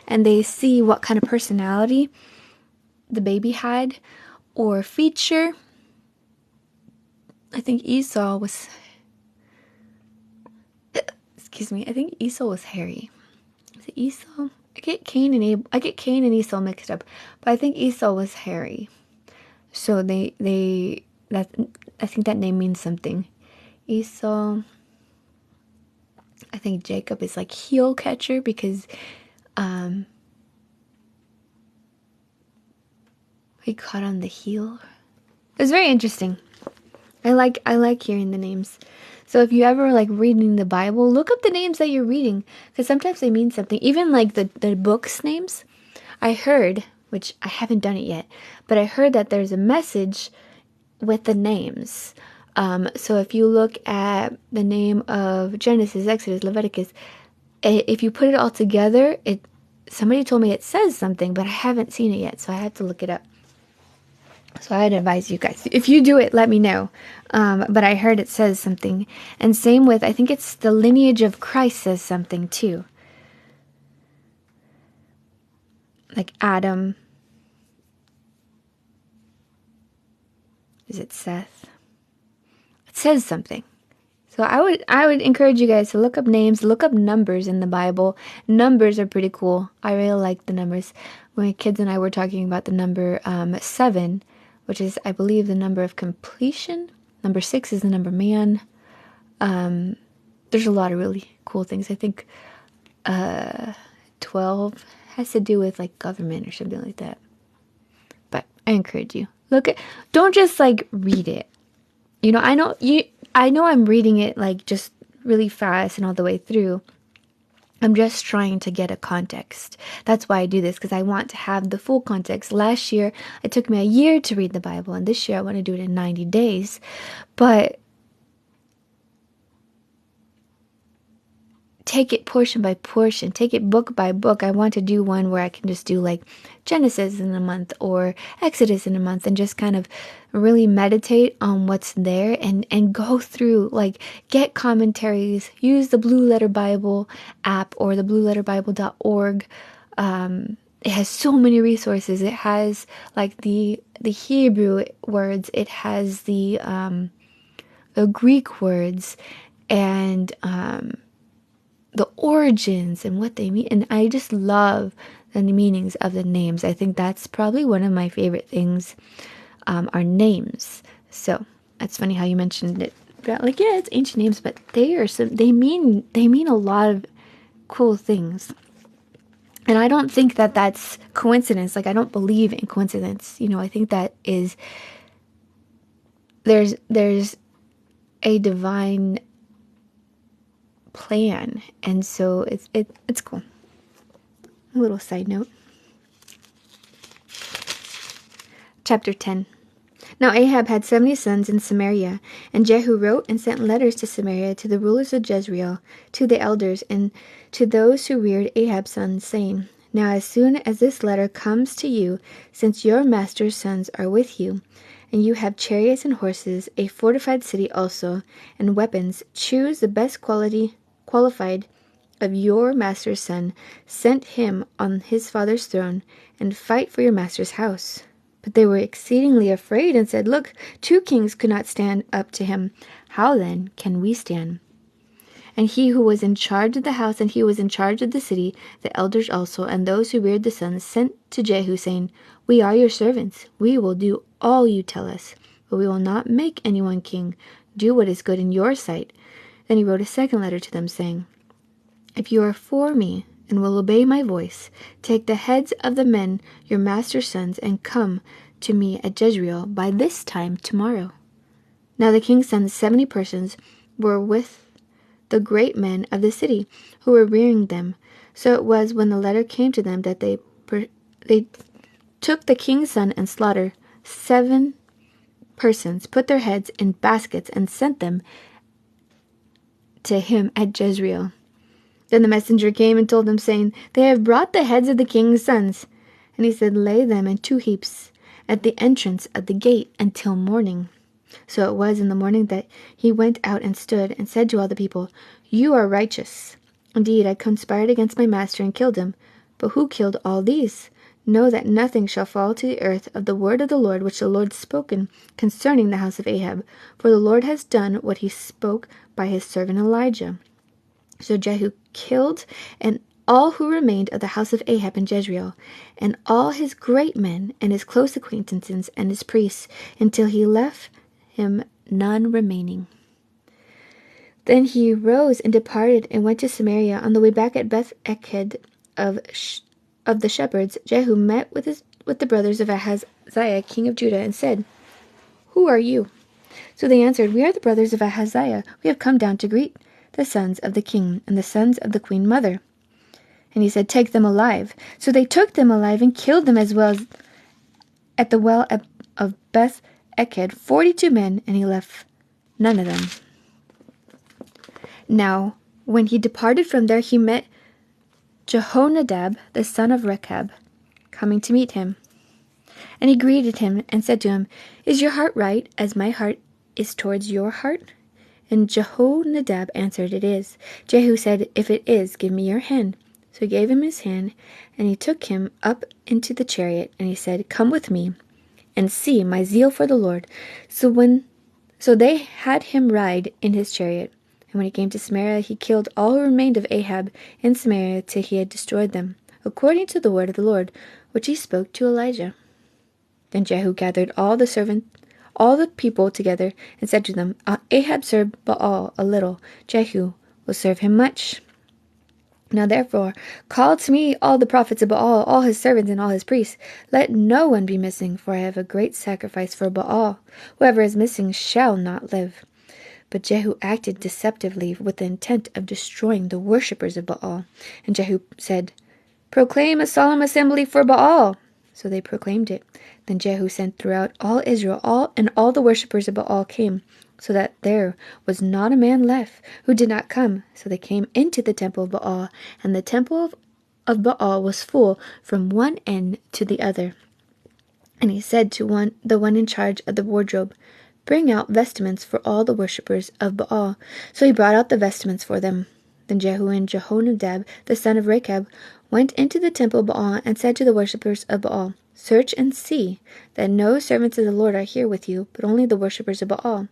Speaker 1: and they see what kind of personality the baby had or feature. I think Esau was, excuse me, I think Esau was hairy. Is it Esau? I get Cain and Esau mixed up, but I think Esau was hairy. So I think that name means something. Esau. I think Jacob is like heel catcher because he caught on the heel. It was very interesting. I like hearing the names. So if you ever like reading the Bible, look up the names that you're reading, because sometimes they mean something. Even like the books names. I heard, which I haven't done it yet, but I heard that there's a message with the names. So if you look at the name of Genesis, Exodus, Leviticus, if you put it all together, somebody told me it says something, but I haven't seen it yet, so I have to look it up. So I'd advise you guys, if you do it, let me know. But I heard it says something. And same with, I think it's the lineage of Christ says something too. Like Adam. Is it Seth? It says something. So I would encourage you guys to look up names, look up numbers in the Bible. Numbers are pretty cool. I really like the numbers. When my kids and I were talking about the number 7, which is, I believe, the number of completion. Number 6 is the number man. There's a lot of really cool things. I think 12 has to do with like government or something like that. But I encourage you. Don't just like read it. You know, I know I'm reading it like just really fast and all the way through. I'm just trying to get a context. That's why I do this, because I want to have the full context. Last year, it took me a year to read the Bible, and this year I want to do it in 90 days. But take it portion by portion, take it book by book. I want to do one where I can just do like Genesis in a month or Exodus in a month and just kind of really meditate on what's there and go through, like, get commentaries, use the Blue Letter Bible app or the blueletterbible.org. It has so many resources. It has like the Hebrew words, it has the Greek words, and the origins and what they mean. And I just love the meanings of the names. I think that's probably one of my favorite things, are names. So that's funny how you mentioned it. Like, yeah, it's ancient names, but they mean a lot of cool things. And I don't think that that's coincidence. Like, I don't believe in coincidence. You know, I think that there's a divine plan, and so it's cool. A little side note. Chapter 10. Now Ahab had 70 sons in Samaria, and Jehu wrote and sent letters to Samaria, to the rulers of Jezreel, to the elders, and to those who reared Ahab's sons, saying, Now as soon as this letter comes to you, since your master's sons are with you, and you have chariots and horses, a fortified city also, and weapons, choose the best qualified of your master's son, sent him on his father's throne, and fight for your master's house. But they were exceedingly afraid, and said, Look, 2 kings could not stand up to him. How then can we stand? And he who was in charge of the house, and he who was in charge of the city, the elders also, and those who reared the sons, sent to Jehu, saying, We are your servants. We will do all you tell us, but we will not make anyone king. Do what is good in your sight. Then he wrote a second letter to them, saying, If you are for me, and will obey my voice, take the heads of the men, your master's sons, and come to me at Jezreel by this time tomorrow. Now the king's sons, 70 persons, were with the great men of the city, who were rearing them. So it was, when the letter came to them, that they took the king's son and slaughtered 7 persons put their heads in baskets and sent them to him at Jezreel. Then the messenger came and told them, saying, They have brought the heads of the king's sons. And he said, Lay them in 2 heaps at the entrance of the gate until morning. So it was in the morning that he went out and stood and said to all the people, You are righteous. Indeed, I conspired against my master and killed him. But who killed all these? Know that nothing shall fall to the earth of the word of the Lord which the Lord spoken concerning the house of Ahab, for the Lord has done what he spoke by his servant Elijah. So Jehu killed and all who remained of the house of Ahab in Jezreel, and all his great men and his close acquaintances and his priests, until he left him none remaining. Then he rose and departed and went to Samaria. On the way back at Beth-eked of the shepherds, Jehu met with the brothers of Ahaziah, king of Judah, and said, Who are you? So they answered, We are the brothers of Ahaziah. We have come down to greet the sons of the king and the sons of the queen mother. And he said, Take them alive. So they took them alive and killed them, as well as at the well of Beth-eked 42 men, and he left none of them. Now, when he departed from there, he met Jehonadab, the son of Rechab, coming to meet him. And he greeted him and said to him, Is your heart right, as my heart is towards your heart? And Jehonadab answered, It is. Jehu said, If it is, give me your hand. So he gave him his hand, and he took him up into the chariot, and he said, Come with me, and see my zeal for the Lord. So they had him ride in his chariot. And when he came to Samaria, he killed all who remained of Ahab in Samaria till he had destroyed them, according to the word of the Lord, which he spoke to Elijah. Then Jehu gathered all the people together, and said to them, Ahab served Baal a little, Jehu will serve him much. Now therefore, call to me all the prophets of Baal, all his servants and all his priests. Let no one be missing, for I have a great sacrifice for Baal. Whoever is missing shall not live. But Jehu acted deceptively with the intent of destroying the worshippers of Baal. And Jehu said, Proclaim a solemn assembly for Baal. So they proclaimed it. Then Jehu sent throughout all Israel, all the worshippers of Baal came, so that there was not a man left who did not come. So they came into the temple of Baal, and the temple of Baal was full from one end to the other. And he said to the one in charge of the wardrobe, Bring out vestments for all the worshippers of Baal. So he brought out the vestments for them. Then Jehu and Jehonadab, the son of Rechab, went into the temple of Baal and said to the worshippers of Baal, Search and see that no servants of the Lord are here with you, but only the worshippers of Baal.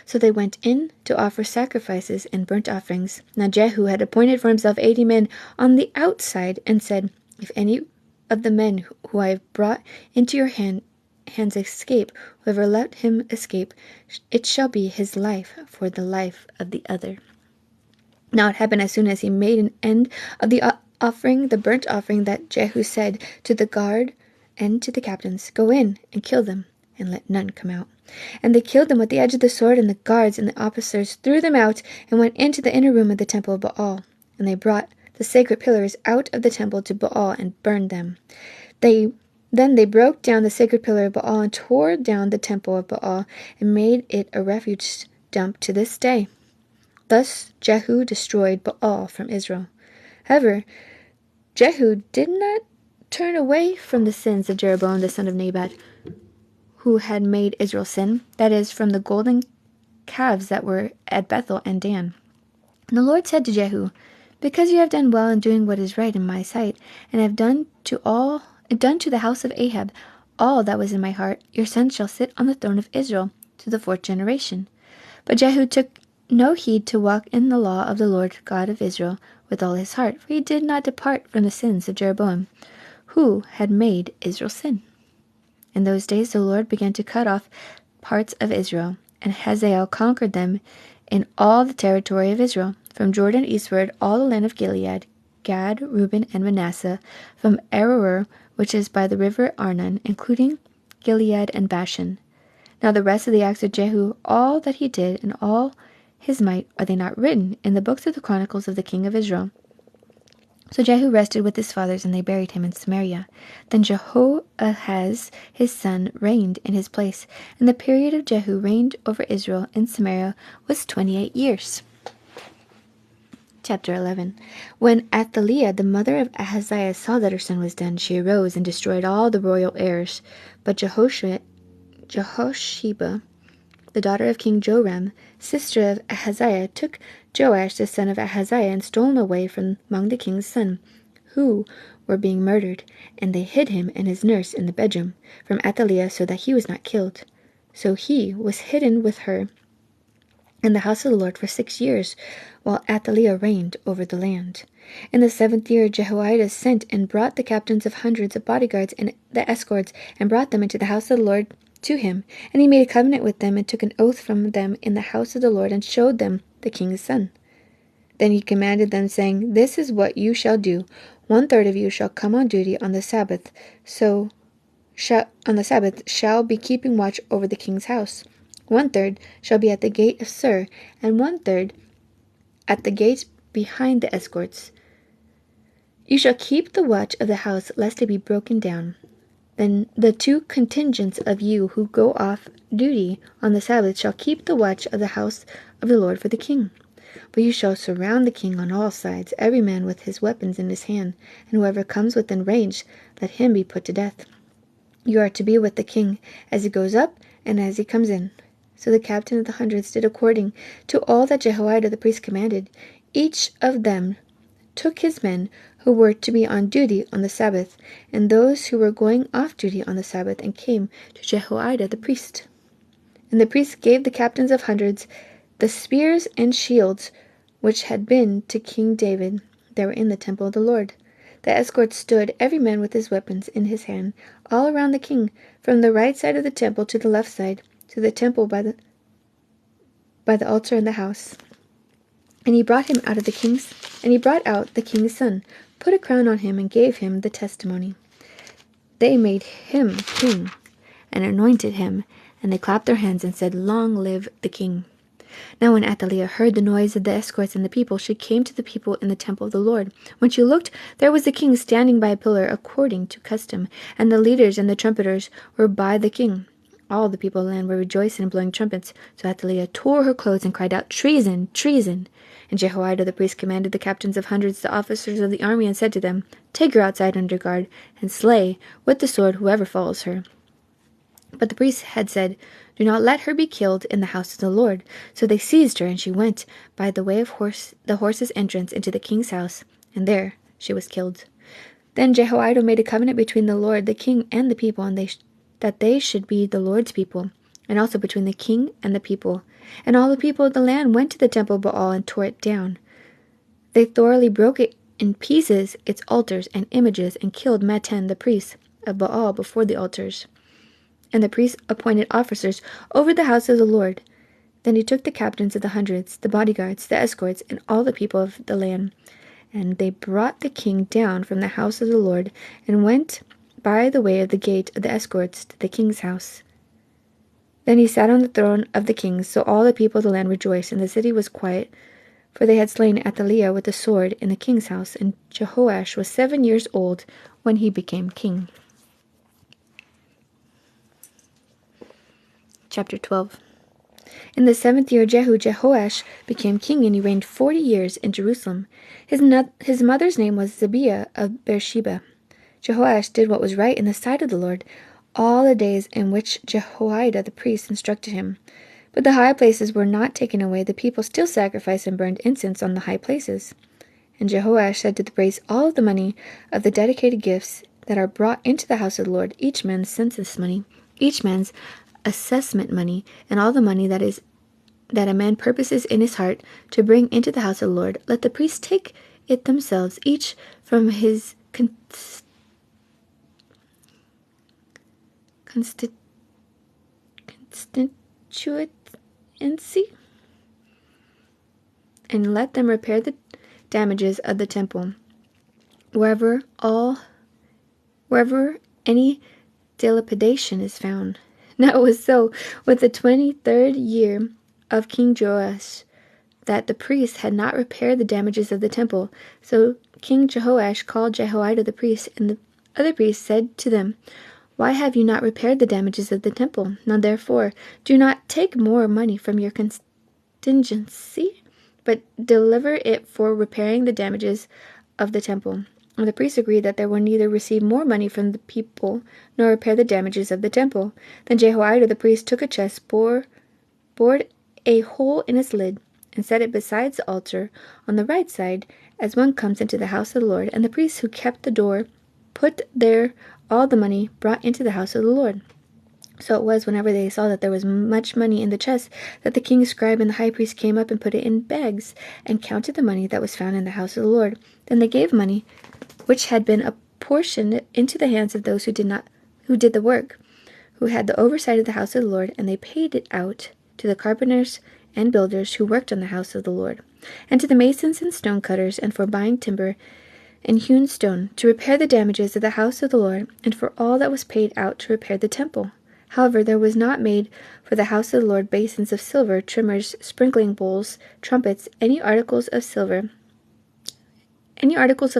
Speaker 1: So they went in to offer sacrifices and burnt offerings. Now Jehu had appointed for himself 80 men on the outside, and said, If any of the men who I have brought into your hands escape, whoever let him escape, it shall be his life for the life of the other. Now it happened as soon as he made an end of the offering, the burnt offering, that Jehu said to the guard and to the captains, Go in and kill them, and let none come out. And they killed them with the edge of the sword, and the guards and the officers threw them out, and went into the inner room of the temple of Baal. And they brought the sacred pillars out of the temple to Baal and burned them. Then they broke down the sacred pillar of Baal and tore down the temple of Baal and made it a refuge dump to this day. Thus Jehu destroyed Baal from Israel. However, Jehu did not turn away from the sins of Jeroboam the son of Nebat, who had made Israel sin, that is, from the golden calves that were at Bethel and Dan. And the Lord said to Jehu, Because you have done well in doing what is right in my sight, and have done to the house of Ahab all that was in my heart, your son shall sit on the throne of Israel to the 4th generation. But Jehu took no heed to walk in the law of the Lord God of Israel with all his heart, for he did not depart from the sins of Jeroboam, who had made Israel sin. In those days the Lord began to cut off parts of Israel, and Hazael conquered them in all the territory of Israel, from Jordan eastward, all the land of Gilead, Gad, Reuben, and Manasseh, from Aroer, which is by the river Arnon, including Gilead and Bashan. Now the rest of the acts of Jehu, all that he did, and all his might, are they not written in the books of the chronicles of the king of Israel? So Jehu rested with his fathers, and they buried him in Samaria. Then Jehoahaz his son reigned in his place, and the period of Jehu reigned over Israel in Samaria was 28 years. Chapter 11. When Athaliah, the mother of Ahaziah, saw that her son was done, she arose and destroyed all the royal heirs. But Jehosheba, the daughter of King Joram, sister of Ahaziah, took Joash the son of Ahaziah and stole him away from among the king's sons, who were being murdered, and they hid him and his nurse in the bedroom from Athaliah, so that he was not killed. So he was hidden with her in the house of the Lord for 6 years, while Athaliah reigned over the land. In the 7th year Jehoiada sent and brought the captains of hundreds of bodyguards and the escorts, and brought them into the house of the Lord to him. And he made a covenant with them, and took an oath from them in the house of the Lord, and showed them the king's son. Then he commanded them, saying, This is what you shall do. 1/3 of you shall come on duty on the Sabbath, shall be keeping watch over the king's house. 1/3 shall be at the gate of Sur, and 1/3 at the gate behind the escorts. You shall keep the watch of the house, lest it be broken down. Then the 2 contingents of you who go off duty on the Sabbath shall keep the watch of the house of the Lord for the king. But you shall surround the king on all sides, every man with his weapons in his hand, and whoever comes within range, let him be put to death. You are to be with the king as he goes up and as he comes in. So the captain of the hundreds did according to all that Jehoiada the priest commanded. Each of them took his men who were to be on duty on the Sabbath, and those who were going off duty on the Sabbath, and came to Jehoiada the priest. And the priest gave the captains of hundreds the spears and shields which had been to King David, that were in the temple of the Lord. The escorts stood, every man with his weapons in his hand, all around the king, from the right side of the temple to the left side, to the temple by the altar in the house. And he brought out the king's son, put a crown on him, and gave him the testimony. They made him king, and anointed him, and they clapped their hands and said, Long live the king. Now when Athaliah heard the noise of the escorts and the people, she came to the people in the temple of the Lord. When she looked, there was the king standing by a pillar according to custom, and the leaders and the trumpeters were by the king. All the people of the land were rejoicing and blowing trumpets. So Athaliah tore her clothes and cried out, Treason! Treason! And Jehoiada the priest commanded the captains of hundreds, the officers of the army, and said to them, Take her outside under guard, and slay with the sword whoever follows her. But the priests had said, Do not let her be killed in the house of the Lord. So they seized her, and she went by the way of the horse's entrance into the king's house, and there she was killed. Then Jehoiada made a covenant between the Lord, the king, and the people, and that they should be the Lord's people, and also between the king and the people. And all the people of the land went to the temple of Baal and tore it down. They thoroughly broke it in pieces, its altars and images, and killed Mattan the priest of Baal before the altars. And the priests appointed officers over the house of the Lord. Then he took the captains of the hundreds, the bodyguards, the escorts, and all the people of the land. And they brought the king down from the house of the Lord, and went by the way of the gate of the escorts to the king's house. Then he sat on the throne of the kings, so all the people of the land rejoiced, and the city was quiet, for they had slain Athaliah with the sword in the king's house. And Jehoash was 7 years old when he became king. Chapter 12. In the 7th year Jehoash became king, and he reigned 40 years in Jerusalem. His mother's name was Zibiah of Beersheba. Jehoash did what was right in the sight of the Lord all the days in which Jehoiada the priest instructed him. But the high places were not taken away. The people still sacrificed and burned incense on the high places. And Jehoash said to the priests, All of the money of the dedicated gifts that are brought into the house of the Lord, each man's census money, each man's assessment money, and all the money that a man purposes in his heart to bring into the house of the Lord, let the priests take it themselves, each from his constituency, and let them repair the damages of the temple, wherever any dilapidation is found. Now it was so with the 23rd year of King Joash, that the priests had not repaired the damages of the temple. So King Jehoash called Jehoiada the priest, and the other priests said to them, "Why have you not repaired the damages of the temple? Now therefore, do not take more money from your contingency, but deliver it for repairing the damages of the temple." And the priests agreed that they would neither receive more money from the people nor repair the damages of the temple. Then Jehoiada the priest took a chest, bored a hole in its lid, and set it beside the altar on the right side, as one comes into the house of the Lord. And the priests who kept the door put there all the money brought into the house of the Lord. So it was, whenever they saw that there was much money in the chest, that the king's scribe and the high priest came up and put it in bags, and counted the money that was found in the house of the Lord. Then they gave money, which had been apportioned, into the hands of those who did the work, who had the oversight of the house of the Lord, and they paid it out to the carpenters and builders who worked on the house of the Lord, and to the masons and stone cutters, and for buying timber and hewn stone, to repair the damages of the house of the Lord, and for all that was paid out to repair the temple. However, there was not made for the house of the Lord basins of silver, trimmers, sprinkling bowls, trumpets, any articles of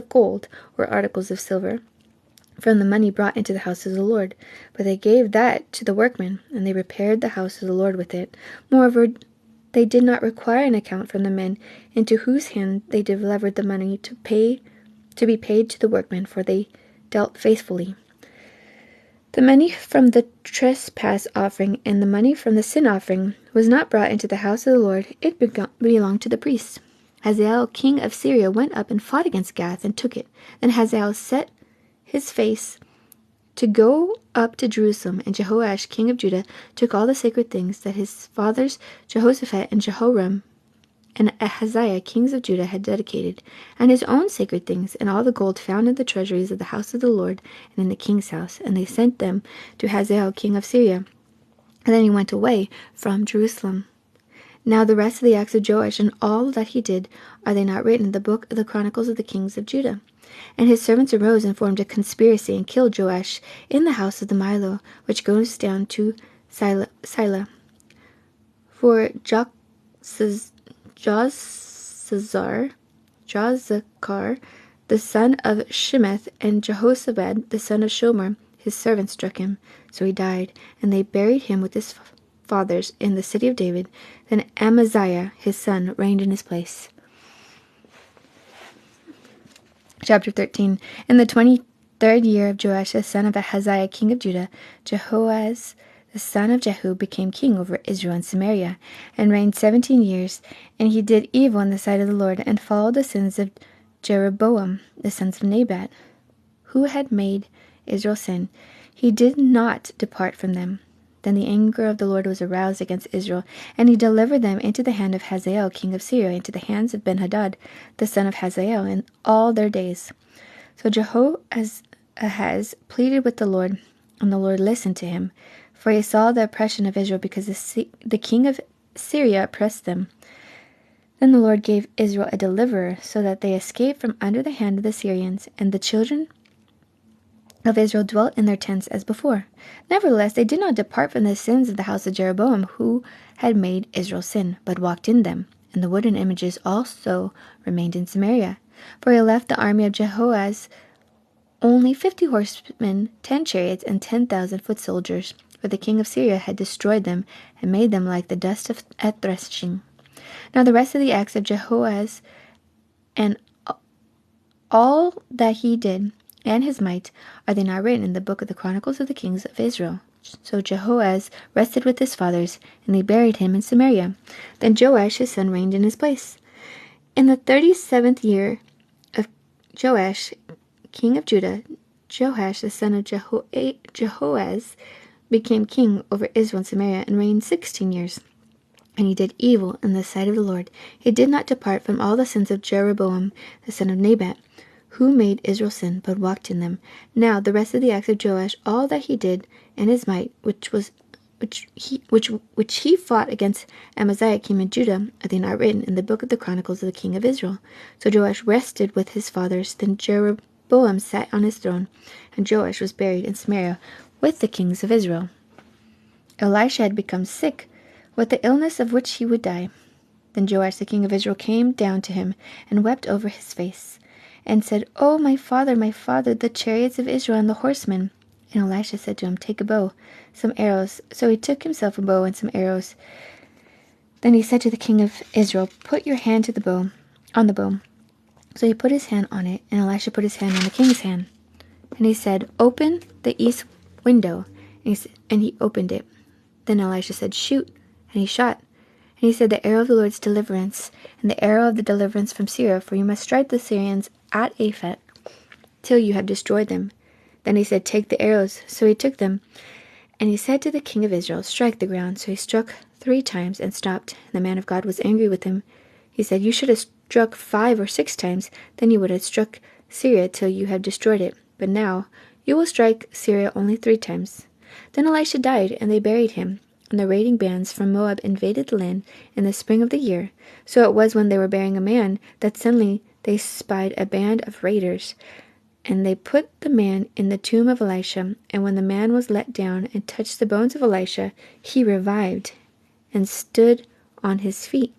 Speaker 1: gold, or articles of silver, from the money brought into the house of the Lord. But they gave that to the workmen, and they repaired the house of the Lord with it. Moreover, they did not require an account from the men into whose hand they delivered the money to be paid to the workmen, for they dealt faithfully. The money from the trespass offering and the money from the sin offering was not brought into the house of the Lord. It belonged to the priests. Hazael, king of Syria, went up and fought against Gath and took it. Then Hazael set his face to go up to Jerusalem, and Jehoash, king of Judah, took all the sacred things that his fathers Jehoshaphat and Jehoram and Ahaziah, kings of Judah, had dedicated, and his own sacred things, and all the gold found in the treasuries of the house of the Lord and in the king's house, and they sent them to Hazael, king of Syria. And then he went away from Jerusalem. Now the rest of the acts of Joash and all that he did, are they not written in the book of the Chronicles of the kings of Judah? And his servants arose and formed a conspiracy and killed Joash in the house of the Milo, which goes down to Sila. For Jozazar, the son of Shemeth, and Jehosabad, the son of Shomer, his servants, struck him. So he died, and they buried him with his fathers in the city of David. Then Amaziah, his son, reigned in his place. Chapter 13. In the 23rd year of Joash, the son of Ahaziah, king of Judah, Jehoaz, the son of Jehu, became king over Israel and Samaria, and reigned 17 years. And he did evil in the sight of the Lord, and followed the sins of Jeroboam, the sons of Nebat, who had made Israel sin. He did not depart from them. Then the anger of the Lord was aroused against Israel, and he delivered them into the hand of Hazael, king of Syria, into the hands of Ben-Hadad, the son of Hazael, in all their days. So Jehoahaz pleaded with the Lord, and the Lord listened to him, for he saw the oppression of Israel, because the king of Syria oppressed them. Then the Lord gave Israel a deliverer, so that they escaped from under the hand of the Syrians, and the children of Israel dwelt in their tents as before. Nevertheless, they did not depart from the sins of the house of Jeroboam, who had made Israel sin, but walked in them. And the wooden images also remained in Samaria. For he left the army of Jehoaz only 50 horsemen, 10 chariots, and 10,000 foot soldiers. For the king of Syria had destroyed them, and made them like the dust at threshing. Now the rest of the acts of Jehoaz, and all that he did, and his might, are they not written in the book of the Chronicles of the kings of Israel? So Jehoaz rested with his fathers, and they buried him in Samaria. Then Joash his son reigned in his place. In the 37th year of Joash, king of Judah, Joash the son of Jehoaz became king over Israel and Samaria, and reigned 16 years. And he did evil in the sight of the Lord. He did not depart from all the sins of Jeroboam the son of Nebat, who made Israel sin, but walked in them. Now the rest of the acts of Joash, all that he did, and his might, which he fought against Amaziah king of Judah, are they not written in the book of the Chronicles of the king of Israel? So Joash rested with his fathers. Then Jeroboam sat on his throne, and Joash was buried in Samaria with the kings of Israel. Elisha had become sick with the illness of which he would die. Then Joash the king of Israel came down to him, and wept over his face. and said, Oh, my father, the chariots of Israel and the horsemen. And Elisha said to him, Take a bow, some arrows. So he took himself a bow and some arrows. Then he said to the king of Israel, Put your hand to the bow, on the bow. So he put his hand on it, and Elisha put his hand on the king's hand. And he said, Open the east window. And he opened it. Then Elisha said, Shoot. And he shot. And he said, The arrow of the Lord's deliverance, and the arrow of the deliverance from Syria, for you must strike the Syrians at Aphat, till you have destroyed them. Then he said, Take the arrows. So he took them. And he said to the king of Israel, Strike the ground. So he struck 3 times and stopped. And the man of God was angry with him. He said, You should have struck 5 or 6 times, then you would have struck Syria till you have destroyed it. But now you will strike Syria only 3 times. Then Elisha died, and they buried him. And the raiding bands from Moab invaded the land in the spring of the year. So it was when they were burying a man that suddenly they spied a band of raiders. And they put the man in the tomb of Elisha. And when the man was let down and touched the bones of Elisha, he revived and stood on his feet.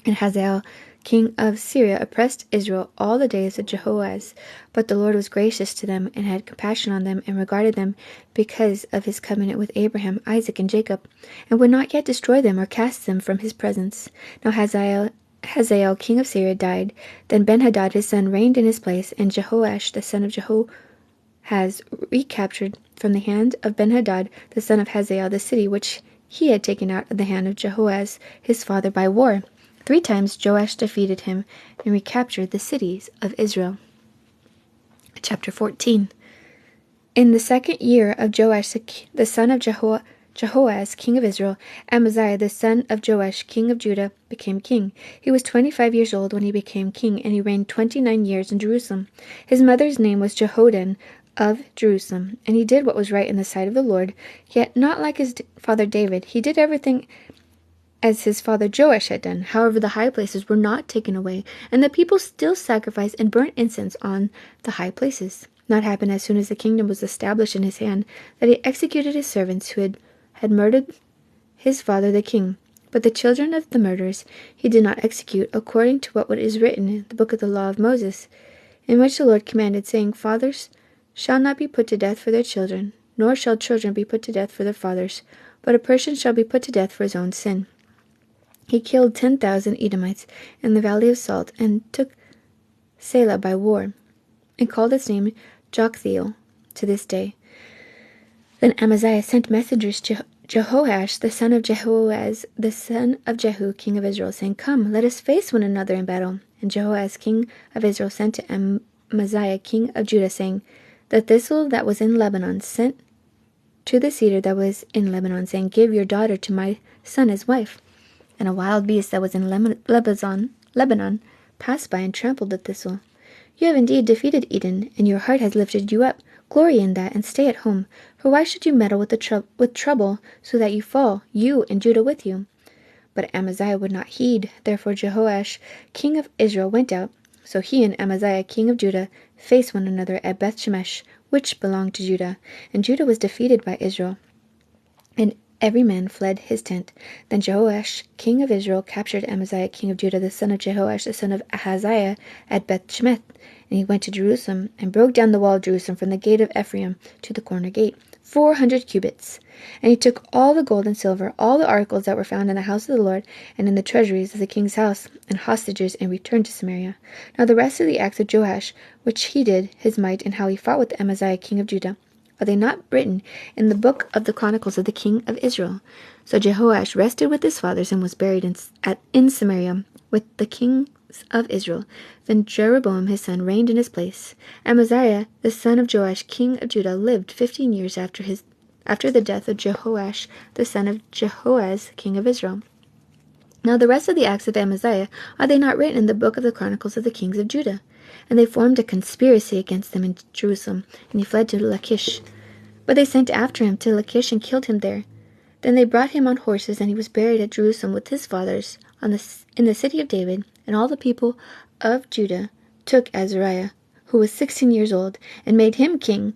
Speaker 1: And Hazael, king of Syria, oppressed Israel all the days of Jehoahaz. But the Lord was gracious to them, and had compassion on them, and regarded them because of his covenant with Abraham, Isaac, and Jacob, and would not yet destroy them or cast them from his presence. Now Hazael, king of Syria, died. Then Benhadad his son reigned in his place, and Jehoash the son of Jehoahaz recaptured from the hand of Benhadad the son of Hazael the city which he had taken out of the hand of Jehoahaz his father by war. 3 times Joash defeated him and recaptured the cities of Israel. Chapter 14. In the 2nd year of Joash the son of Jehoahaz, king of Israel, Amaziah the son of Joash, king of Judah, became king. He was 25 years old when he became king, and he reigned 29 years in Jerusalem. His mother's name was Jehoaddan of Jerusalem, and he did what was right in the sight of the Lord, yet not like his father David. He did everything as his father Joash had done. However, the high places were not taken away, and the people still sacrificed and burnt incense on the high places. Now it happened as soon as the kingdom was established in his hand, that he executed his servants who had murdered his father the king. But the children of the murderers he did not execute, according to what is written in the book of the law of Moses, in which the Lord commanded, saying, Fathers shall not be put to death for their children, nor shall children be put to death for their fathers, but a person shall be put to death for his own sin. He killed 10,000 Edomites in the valley of Salt, and took Selah by war, and called its name Joktheel to this day. Then Amaziah sent messengers to Jehoash, the son of Jehoahaz, the son of Jehu, king of Israel, saying, Come, let us face one another in battle. And Jehoahaz, king of Israel, sent to Amaziah, king of Judah, saying, The thistle that was in Lebanon sent to the cedar that was in Lebanon, saying, Give your daughter to my son as wife. And a wild beast that was in Lebanon passed by and trampled the thistle. You have indeed defeated Eden, and your heart has lifted you up. Glory in that, and stay at home. For why should you meddle with trouble, so that you fall, you and Judah with you? But Amaziah would not heed. Therefore Jehoash, king of Israel, went out. So he and Amaziah, king of Judah, faced one another at Bethshemesh, which belonged to Judah. And Judah was defeated by Israel, and every man fled his tent. Then Jehoash, king of Israel, captured Amaziah, king of Judah, the son of Jehoash, the son of Ahaziah, at Bethshemesh. And he went to Jerusalem, and broke down the wall of Jerusalem from the gate of Ephraim to the corner gate, 400 cubits. And he took all the gold and silver, all the articles that were found in the house of the Lord, and in the treasuries of the king's house, and hostages, and returned to Samaria. Now the rest of the acts of Joash, which he did, his might, and how he fought with Amaziah, king of Judah, are they not written in the book of the Chronicles of the king of Israel? So Jehoash rested with his fathers, and was buried in Samaria with the kings of Israel. Then Jeroboam his son reigned in his place. Amaziah the son of Joash, king of Judah, lived 15 years after the death of Jehoash the son of Jehoahaz, king of Israel. Now the rest of the acts of Amaziah, are they not written in the book of the Chronicles of the kings of Judah? And they formed a conspiracy against them in Jerusalem, and he fled to Lachish. But they sent after him to Lachish, and killed him there. Then they brought him on horses, and he was buried at Jerusalem with his fathers in the city of David. And all the people of Judah took Azariah, who was 16 years old, and made him king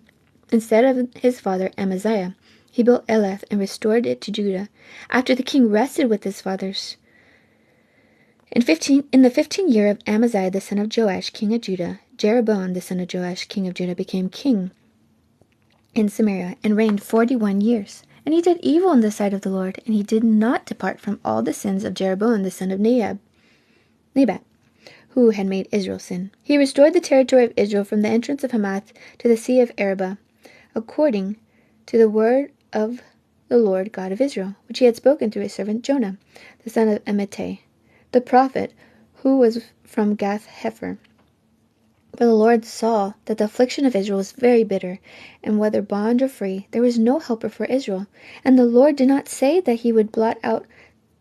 Speaker 1: instead of his father Amaziah. He built Elath and restored it to Judah, after the king rested with his fathers. In the 15th year of Amaziah the son of Joash, king of Judah, Jeroboam the son of Joash, king of Judah, became king in Samaria, and reigned 41 years. And he did evil in the sight of the Lord, and he did not depart from all the sins of Jeroboam the son of Nebat, who had made Israel sin. He restored the territory of Israel from the entrance of Hamath to the sea of Arabah, according to the word of the Lord God of Israel, which he had spoken through his servant Jonah, the son of Amittai, the prophet, who was from Gath-hepher. For the Lord saw that the affliction of Israel was very bitter, and whether bond or free, there was no helper for Israel. And the Lord did not say that he would blot out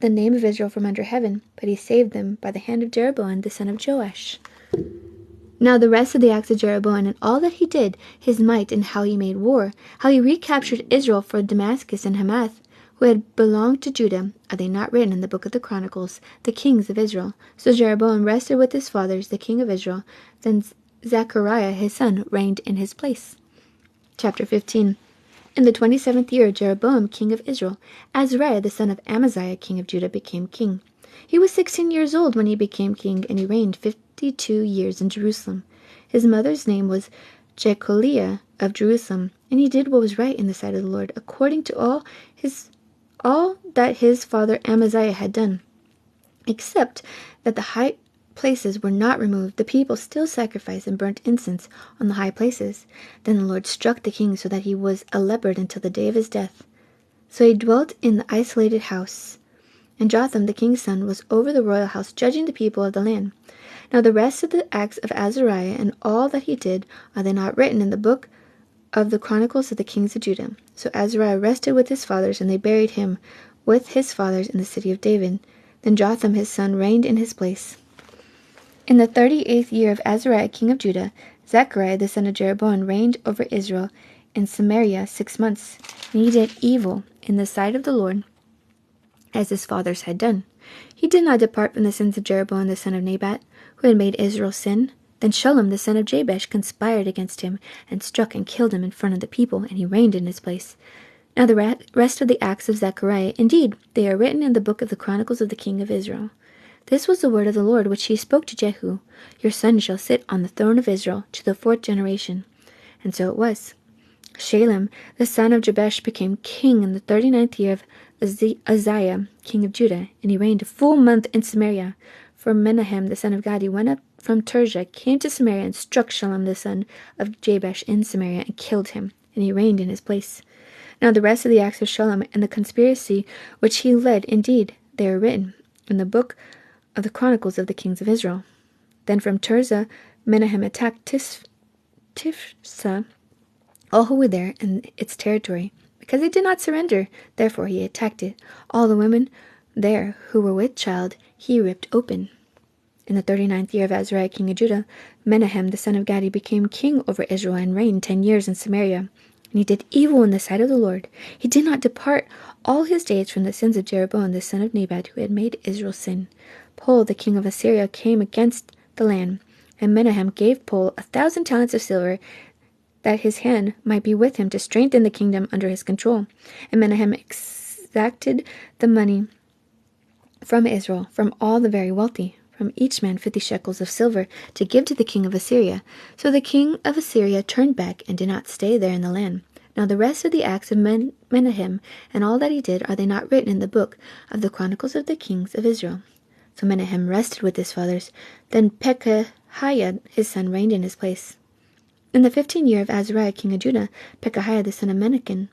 Speaker 1: the name of Israel from under heaven, but he saved them by the hand of Jeroboam the son of Joash. Now the rest of the acts of Jeroboam and all that he did, his might and how he made war, how he recaptured Israel for Damascus and Hamath, who had belonged to Judah, are they not written in the book of the Chronicles, the kings of Israel? So Jeroboam rested with his fathers, the king of Israel. Then Zechariah his son reigned in his place. Chapter 15. In the 27th year of Jeroboam king of Israel, Azariah the son of Amaziah king of Judah became king. He was 16 years old when he became king, and he reigned 52 years in Jerusalem. His mother's name was Jecholiah of Jerusalem, and he did what was right in the sight of the Lord, according to all that his father Amaziah had done. Except that the high places were not removed, the people still sacrificed and burnt incense on the high places. Then the Lord struck the king so that he was a leopard until the day of his death. So he dwelt in the isolated house. And Jotham the king's son was over the royal house, judging the people of the land. Now the rest of the acts of Azariah and all that he did, are they not written in the book of the Chronicles of the kings of Judah? So Azariah rested with his fathers, and they buried him with his fathers in the city of David. Then Jotham his son reigned in his place. In the 38th year of Azariah king of Judah, Zechariah the son of Jeroboam reigned over Israel in Samaria 6 months. And he did evil in the sight of the Lord, as his fathers had done. He did not depart from the sins of Jeroboam the son of Nebat, who had made Israel sin. Then Shallum the son of Jabesh conspired against him, and struck and killed him in front of the people, and he reigned in his place. Now the rest of the acts of Zechariah, indeed, they are written in the book of the Chronicles of the king of Israel. This was the word of the Lord which he spoke to Jehu. Your son shall sit on the throne of Israel to the 4th generation. And so it was. Shalem, the son of Jabesh, became king in the 39th year of Uzziah, king of Judah, and he reigned a full month in Samaria. For Menahem, the son of Gadi, went up from Tirzah, came to Samaria, and struck Shallum, the son of Jabesh, in Samaria, and killed him, and he reigned in his place. Now the rest of the acts of Shallum and the conspiracy which he led, indeed, they are written in the book of the Chronicles of the kings of Israel. Then from Tirzah, Menahem attacked Tifsa, all who were there in its territory, because they did not surrender. Therefore he attacked it. All the women there who were with child he ripped open. In the 39th year of Azariah king of Judah, Menahem the son of Gadi became king over Israel, and reigned 10 years in Samaria. And he did evil in the sight of the Lord. He did not depart all his days from the sins of Jeroboam the son of Nebat, who had made Israel sin. Pul the king of Assyria came against the land, and Menahem gave Pul 1,000 talents of silver, that his hand might be with him to strengthen the kingdom under his control. And Menahem exacted the money from Israel, from all the very wealthy, from each man 50 shekels of silver, to give to the king of Assyria. So the king of Assyria turned back and did not stay there in the land. Now the rest of the acts of Menahem and all that he did, are they not written in the book of the Chronicles of the kings of Israel? So Menahem rested with his fathers. Then Pekahiah his son reigned in his place. In the 15th year of Azariah king of Judah, Pekahiah the son of Menachem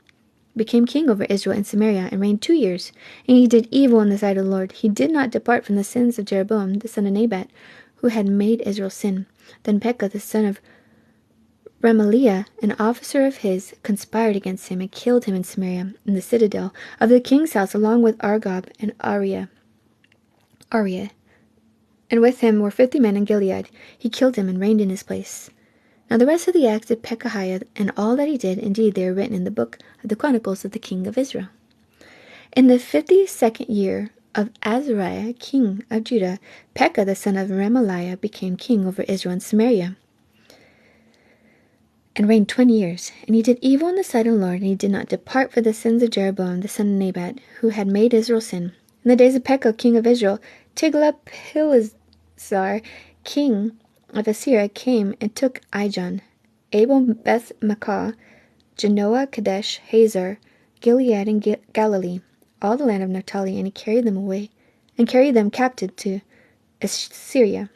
Speaker 1: became king over Israel and Samaria, and reigned 2 years. And he did evil in the sight of the Lord. He did not depart from the sins of Jeroboam the son of Nebat, who had made Israel sin. Then Pekah the son of Remaliah, an officer of his, conspired against him, and killed him in Samaria, in the citadel of the king's house, along with Argob and Arieh. And with him were 50 men in Gilead. He killed him and reigned in his place. Now the rest of the acts of Pekahiah and all that he did, indeed, they are written in the book of the Chronicles of the king of Israel. In the 52nd year of Azariah king of Judah, Pekah the son of Remaliah became king over Israel and Samaria, and reigned 20 years. And he did evil in the sight of the Lord, and he did not depart for the sins of Jeroboam the son of Nebat, who had made Israel sin. In the days of Pekah king of Israel, Tiglath-Pileser, king of Assyria, came and took Ijon, Abel Beth Makkah, Genoa, Kadesh, Hazor, Gilead, and Galilee, all the land of Naphtali, and he carried them away, and carried them captive to Assyria.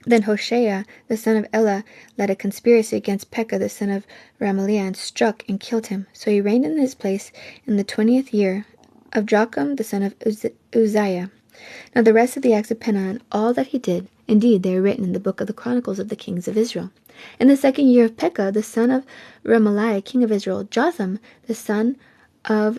Speaker 1: Then Hoshea, the son of Elah, led a conspiracy against Pekah, the son of Remaliah, and struck and killed him. So he reigned in his place in the 20th year of Joachim, the son of Uzziah. Now the rest of the acts of Peninnah and all that he did, indeed, they are written in the book of the Chronicles of the kings of Israel. In the 2nd year of Pekah, the son of Remaliah, king of Israel, Jotham, the son of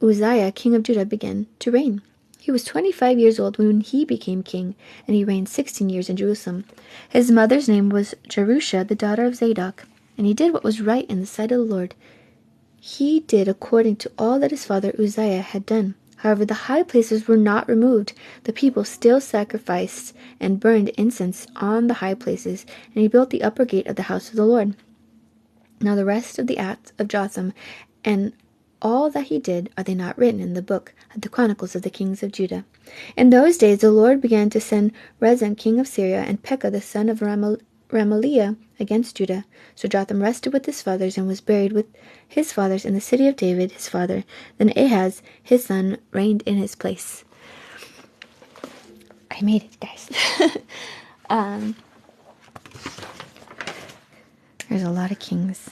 Speaker 1: Uzziah, king of Judah, began to reign. He was 25 years old when he became king, and he reigned 16 years in Jerusalem. His mother's name was Jerusha, the daughter of Zadok, and he did what was right in the sight of the Lord. He did according to all that his father Uzziah had done. However, the high places were not removed. The people still sacrificed and burned incense on the high places, and he built the upper gate of the house of the Lord. Now the rest of the acts of Jotham and all that he did, are they not written in the book of the Chronicles of the kings of Judah? In those days the Lord began to send Rezin, king of Syria, and Pekah, the son of Remaliah, against Judah. So Jotham rested with his fathers and was buried with his fathers in the city of David, his father. Then Ahaz, his son, reigned in his place. I made it, guys. There's a lot of kings.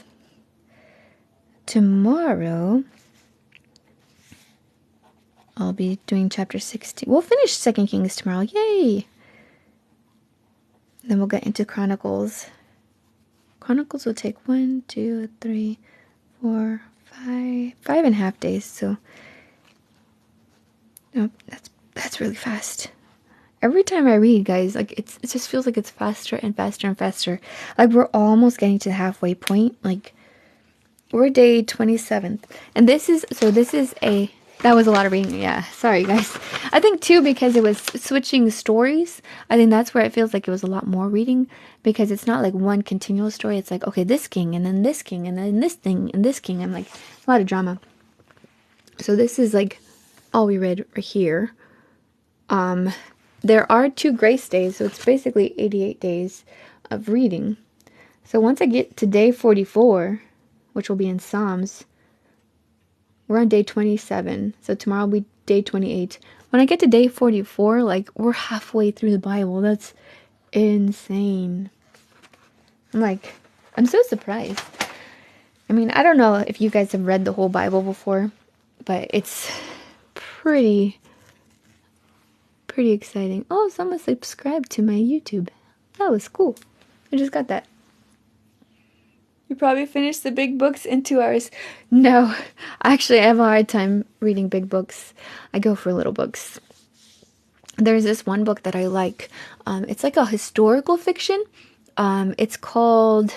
Speaker 1: Tomorrow, I'll be doing chapter 16. We'll finish 2 Kings tomorrow. Yay! Then we'll get into Chronicles. Chronicles will take 1, 2, 3, 4, 5, 5.5 days. So, oh, that's really fast. Every time I read, guys, like it just feels like it's faster and faster and faster. Like we're almost getting to the halfway point. Like we're day 27th, and this is a. That was a lot of reading. Yeah, sorry guys. I think too because it was switching stories. I think that's where it feels like it was a lot more reading because it's not like one continual story. It's like, okay, this king and then this king and then this thing and this king. I'm like, a lot of drama. So this is like all we read right here. There are 2 grace days, so it's basically 88 days of reading. So once I get to day 44, which will be in Psalms, we're on day 27, so tomorrow will be day 28. When I get to day 44, like, we're halfway through the Bible. That's insane. I'm so surprised. I mean, I don't know if you guys have read the whole Bible before, but it's pretty exciting. Oh, someone subscribed to my YouTube. That was cool. I just got that. You probably finished the big books in 2 hours. No, actually, I have a hard time reading big books. I go for little books. There's this one book that I like. It's like a historical fiction. It's called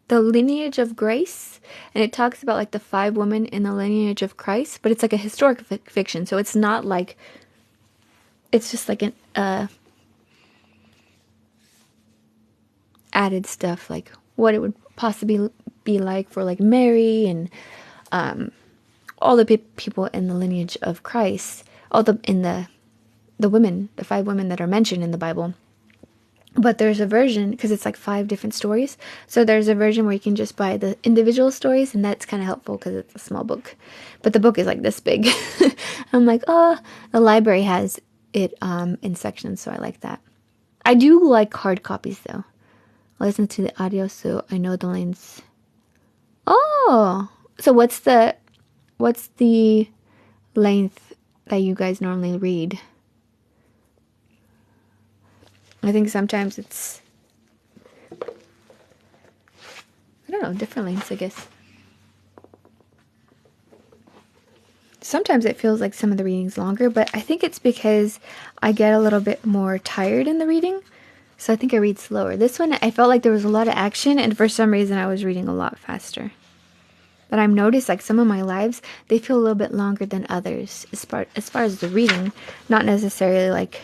Speaker 1: The Lineage of Grace, and it talks about like the 5 women in the lineage of Christ, but it's like a historic fiction, so it's not like, it's just like an added stuff, like what it would possibly be like for like Mary and all the people in the lineage of Christ, the women, the 5 women that are mentioned in the Bible. But there's a version, because it's like 5 different stories, so there's a version where you can just buy the individual stories, and that's kind of helpful because it's a small book. But the book is like this big. I'm like, oh, the library has it in sections, so I like that. I do like hard copies though. I listen to the audio so I know the lines. Oh, so what's the length that you guys normally read? I think sometimes it's, I don't know, different lengths, I guess. Sometimes it feels like some of the reading's longer, but I think it's because I get a little bit more tired in the reading. So I think I read slower. This one, I felt like there was a lot of action, and for some reason I was reading a lot faster. But I've noticed like some of my lives, they feel a little bit longer than others as far as the reading, not necessarily like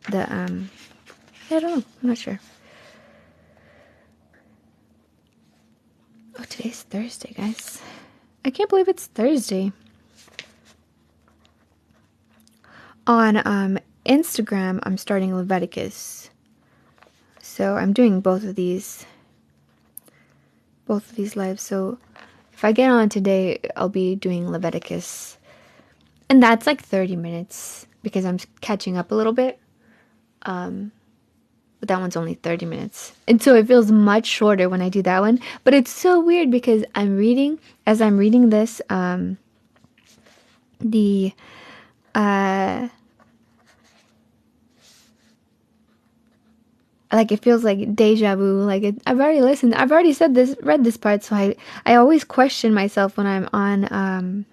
Speaker 1: the I don't know, I'm not sure. Oh, today's Thursday, guys. I can't believe it's Thursday. On Instagram, I'm starting Leviticus. So I'm doing both of these lives. So if I get on today, I'll be doing Leviticus. And that's like 30 minutes because I'm catching up a little bit. But that one's only 30 minutes. And so it feels much shorter when I do that one. But it's so weird because as I'm reading this, like it feels like deja vu. Like I've already read this part. So I always question myself when I'm on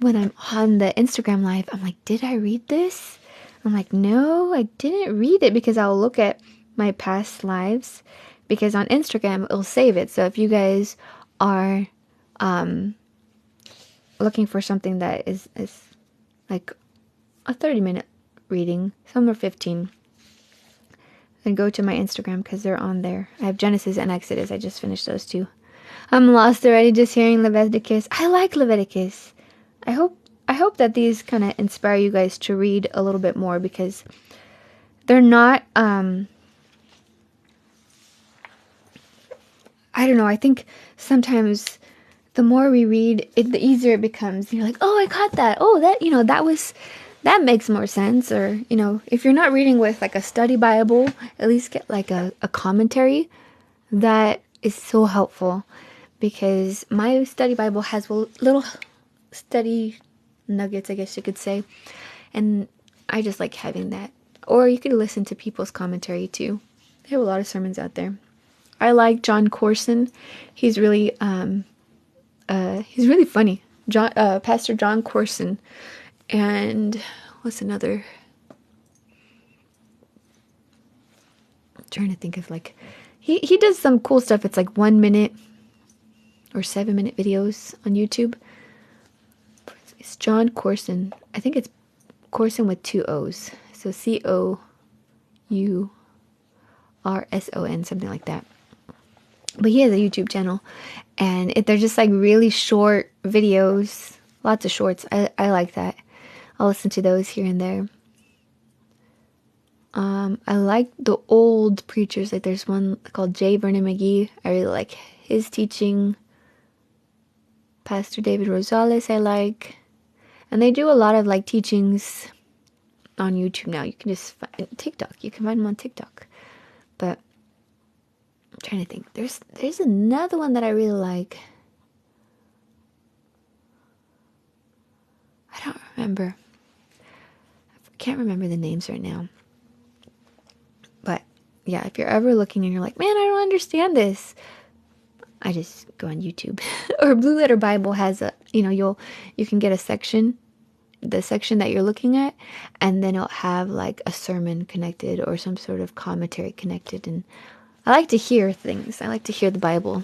Speaker 1: the Instagram live. I'm like, did I read this? I'm like, no, I didn't read it, because I'll look at my past lives, because on Instagram it'll save it. So if you guys are looking for something that is like a 30-minute reading, some are 15, then go to my Instagram because they're on there. I have Genesis and Exodus. I just finished those two. I'm lost already just hearing Leviticus. I like Leviticus. I hope that these kind of inspire you guys to read a little bit more, because they're not, I don't know, I think sometimes the more we read, the easier it becomes. You're like, oh, I caught that. Oh, that makes more sense. Or, if you're not reading with like a study Bible, at least get like a commentary. That is so helpful, because my study Bible has little study nuggets, I guess you could say, and I just like having that. Or you could listen to people's commentary too. They have a lot of sermons out there. I like John Corson. He's really funny. Pastor John Corson. And what's another? I'm trying to think of, like, he does some cool stuff. It's like 1 minute or 7-minute videos on YouTube. It's John Corson. I think it's Corson with 2 O's. So COURSON, something like that. But he has a YouTube channel, and they're just like really short videos, lots of shorts. I like that. I'll listen to those here and there. I like the old preachers. Like there's one called J. Vernon McGee. I really like his teaching. Pastor David Rosales I like. And they do a lot of like teachings on YouTube now. You can just find TikTok. You can find them on TikTok. But I'm trying to think. There's another one that I really like. I don't remember. I can't remember the names right now. But yeah, if you're ever looking and you're like, man, I don't understand this, I just go on YouTube. Or Blue Letter Bible has you can get a section, the section that you're looking at, and then it'll have like a sermon connected or some sort of commentary connected. And I like to hear things. I like to hear the Bible.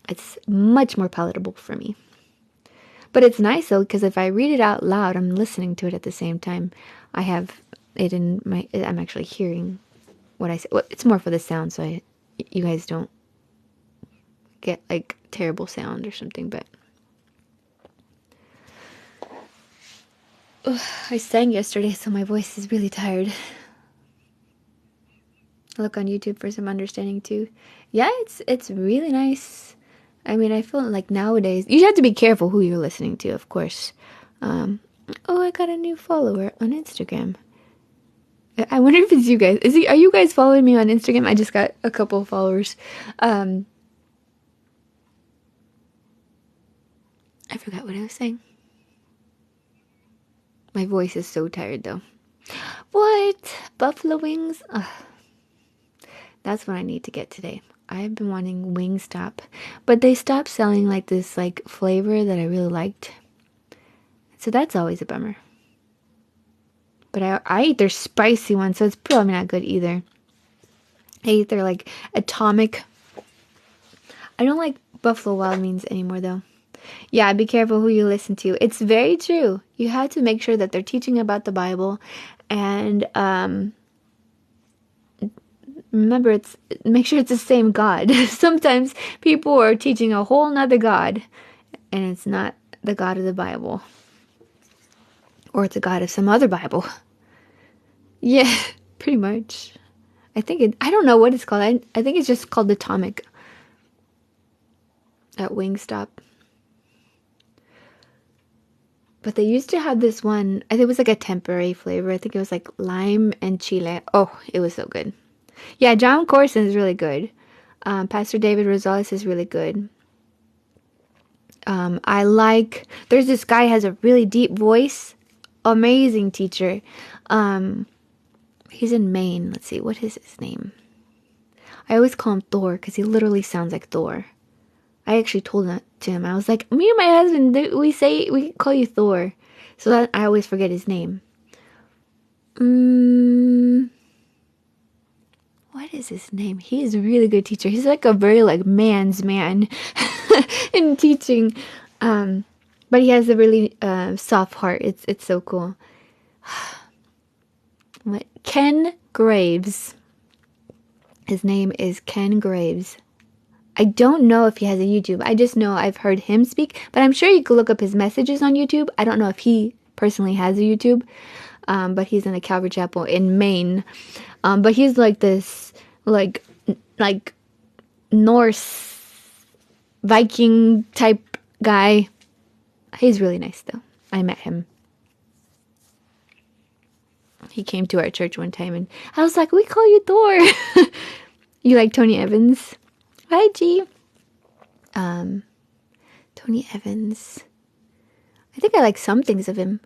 Speaker 1: It's much more palatable for me. But it's nice though, because if I read it out loud, I'm listening to it at the same time. I have it I'm actually hearing what I say. Well, it's more for the sound, so you guys don't get like terrible sound or something. But I sang yesterday, so my voice is really tired. I look on YouTube for some understanding too. Yeah, it's really nice. I mean, I feel like nowadays you have to be careful who you're listening to, of course. Oh, I got a new follower on Instagram. I wonder if it's you guys. Are you guys following me on Instagram? I just got a couple of followers. I forgot what I was saying. My voice is so tired though. What? Buffalo wings? Ugh. That's what I need to get today. I've been wanting Wingstop, but they stopped selling like this like flavor that I really liked. So that's always a bummer. But I eat their spicy one, so it's probably not good either. I eat their like atomic. I don't like Buffalo Wild Wings anymore though. Yeah, be careful who you listen to. It's very true. You have to make sure that they're teaching about the Bible, and Remember, make sure it's the same God. Sometimes people are teaching a whole nother God, and it's not the God of the Bible. Or it's a God of some other Bible. Yeah, pretty much. I don't know what it's called. I think it's just called Atomic at Wingstop. But they used to have this one, I think it was like a temporary flavor. I think it was like lime and chile. Oh, it was so good. Yeah, John Corson is really good. Pastor David Rosales is really good. There's this guy has a really deep voice. Amazing teacher. He's in Maine. Let's see, what is his name? I always call him Thor because he literally sounds like Thor. I actually told that to him. I was like, me and my husband, we call you Thor. So that I always forget his name. What is his name? He is a really good teacher. He's like a very like man's man in teaching. But he has a really soft heart. It's so cool. Ken Graves. His name is Ken Graves. I don't know if he has a YouTube. I just know I've heard him speak, but I'm sure you could look up his messages on YouTube. I don't know if he personally has a YouTube, but he's in a Calvary Chapel in Maine. But he's like this, like Norse Viking type guy. He's really nice though. I met him. He came to our church one time and I was like, we call you Thor. You like Tony Evans? Hi, G. Tony Evans. I think I like some things of him.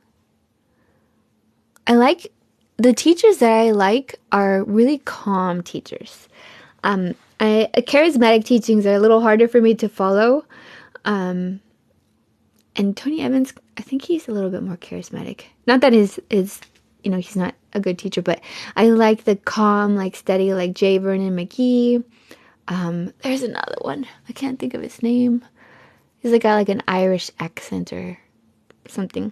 Speaker 1: The teachers that I like are really calm teachers. Charismatic teachings are a little harder for me to follow. And Tony Evans, I think he's a little bit more charismatic. Not that he's not a good teacher, but I like the calm, like steady, like J. Vernon McGee. There's another one. I can't think of his name. He's got like an Irish accent or something.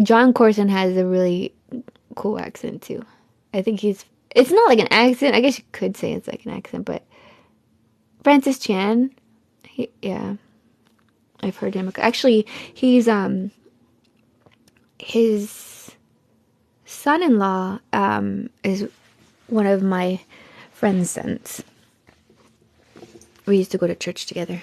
Speaker 1: John Corson has a really cool accent too. I think it's not like an accent. I guess you could say it's like an accent, but Francis Chan, I've heard him. Actually, he's his son-in-law is one of my friend's sons. We used to go to church together.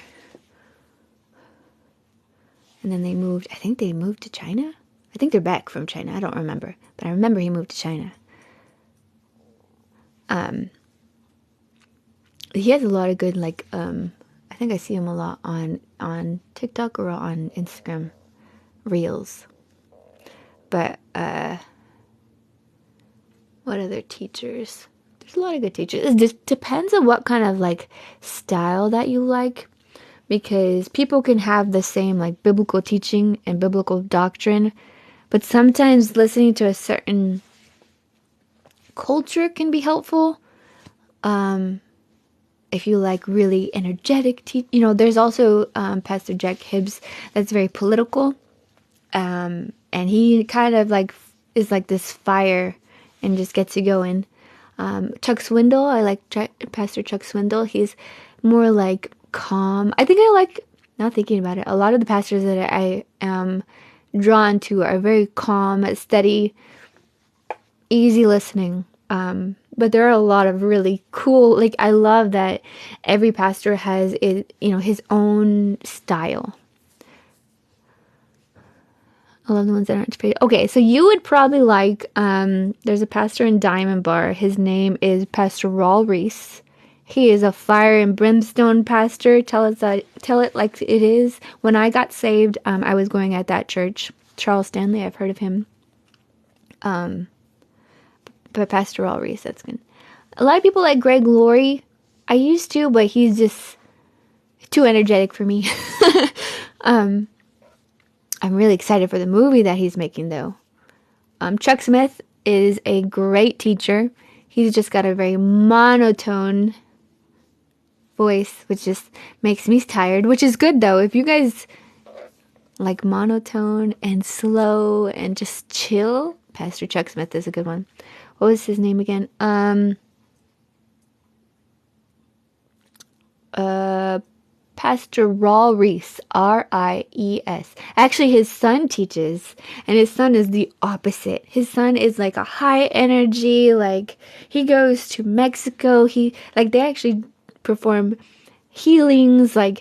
Speaker 1: And then I think they moved to China. I think they're back from China. I don't remember. But I remember he moved to China. He has a lot of good, I think I see him a lot on TikTok or on Instagram Reels. But, what other teachers? There's a lot of good teachers. It just depends on what kind of, style that you like. Because people can have the same, biblical teaching and biblical doctrine. But sometimes listening to a certain culture can be helpful. If you like really energetic there's also Pastor Jack Hibbs that's very political. And he kind of is like this fire and just gets you going. Chuck Swindoll, I like Pastor Chuck Swindoll. He's more calm. I think I like, now thinking about it, a lot of the pastors that I am drawn to are very calm, steady, easy listening. But there are a lot of really cool, I love that every pastor has his own style. I love the ones that aren't pretty. Okay, so you would probably like, there's a pastor in Diamond Bar. His name is Pastor Raul Reese. He is a fire and brimstone pastor. Tell it like it is. When I got saved, I was going at that church. Charles Stanley, I've heard of him. But Pastor Raul Reese, that's good. A lot of people like Greg Laurie. I used to, but he's just too energetic for me. I'm really excited for the movie that he's making, though. Chuck Smith is a great teacher. He's just got a very monotone voice, which just makes me tired, which is good, though. If you guys like monotone and slow and just chill, Pastor Chuck Smith is a good one. what was his name again? Pastor Raul Reese, Ries. Actually, his son teaches, and his son is the opposite. His son is like a high energy, like he goes to Mexico. They actually perform healings, I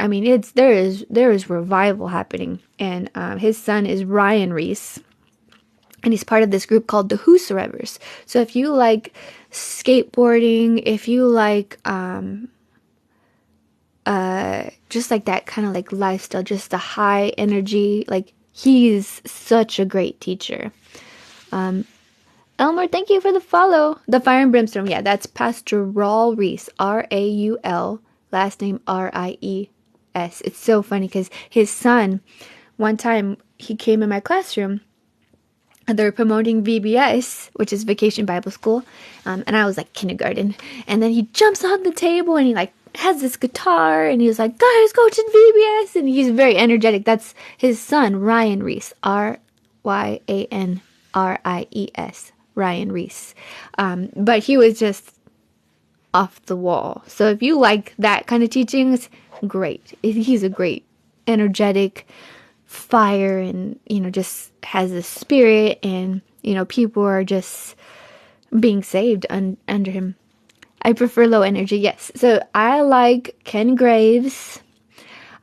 Speaker 1: mean, there is revival happening, and his son is Ryan Reese, and he's part of this group called the Whosoevers. So if you like skateboarding, if you like just like that kind of like lifestyle, just the high energy, like he's such a great teacher. Elmer, thank you for the follow. The Fire and Brimstone, yeah, that's Pastor Raul Reese, Raul, last name Ries. It's so funny because his son, one time he came in my classroom and they were promoting VBS, which is Vacation Bible School, and I was like kindergarten, and then he jumps on the table and he like has this guitar and he was like, guys, go to VBS, and he's very energetic. That's his son, Ryan Reese, Ryanries, Ryan Reese. But he was just off the wall. So if you like that kind of teaching, it's great. He's a great, energetic fire, and just has a spirit, and people are just being saved under him. I prefer low energy, yes. So I like Ken Graves.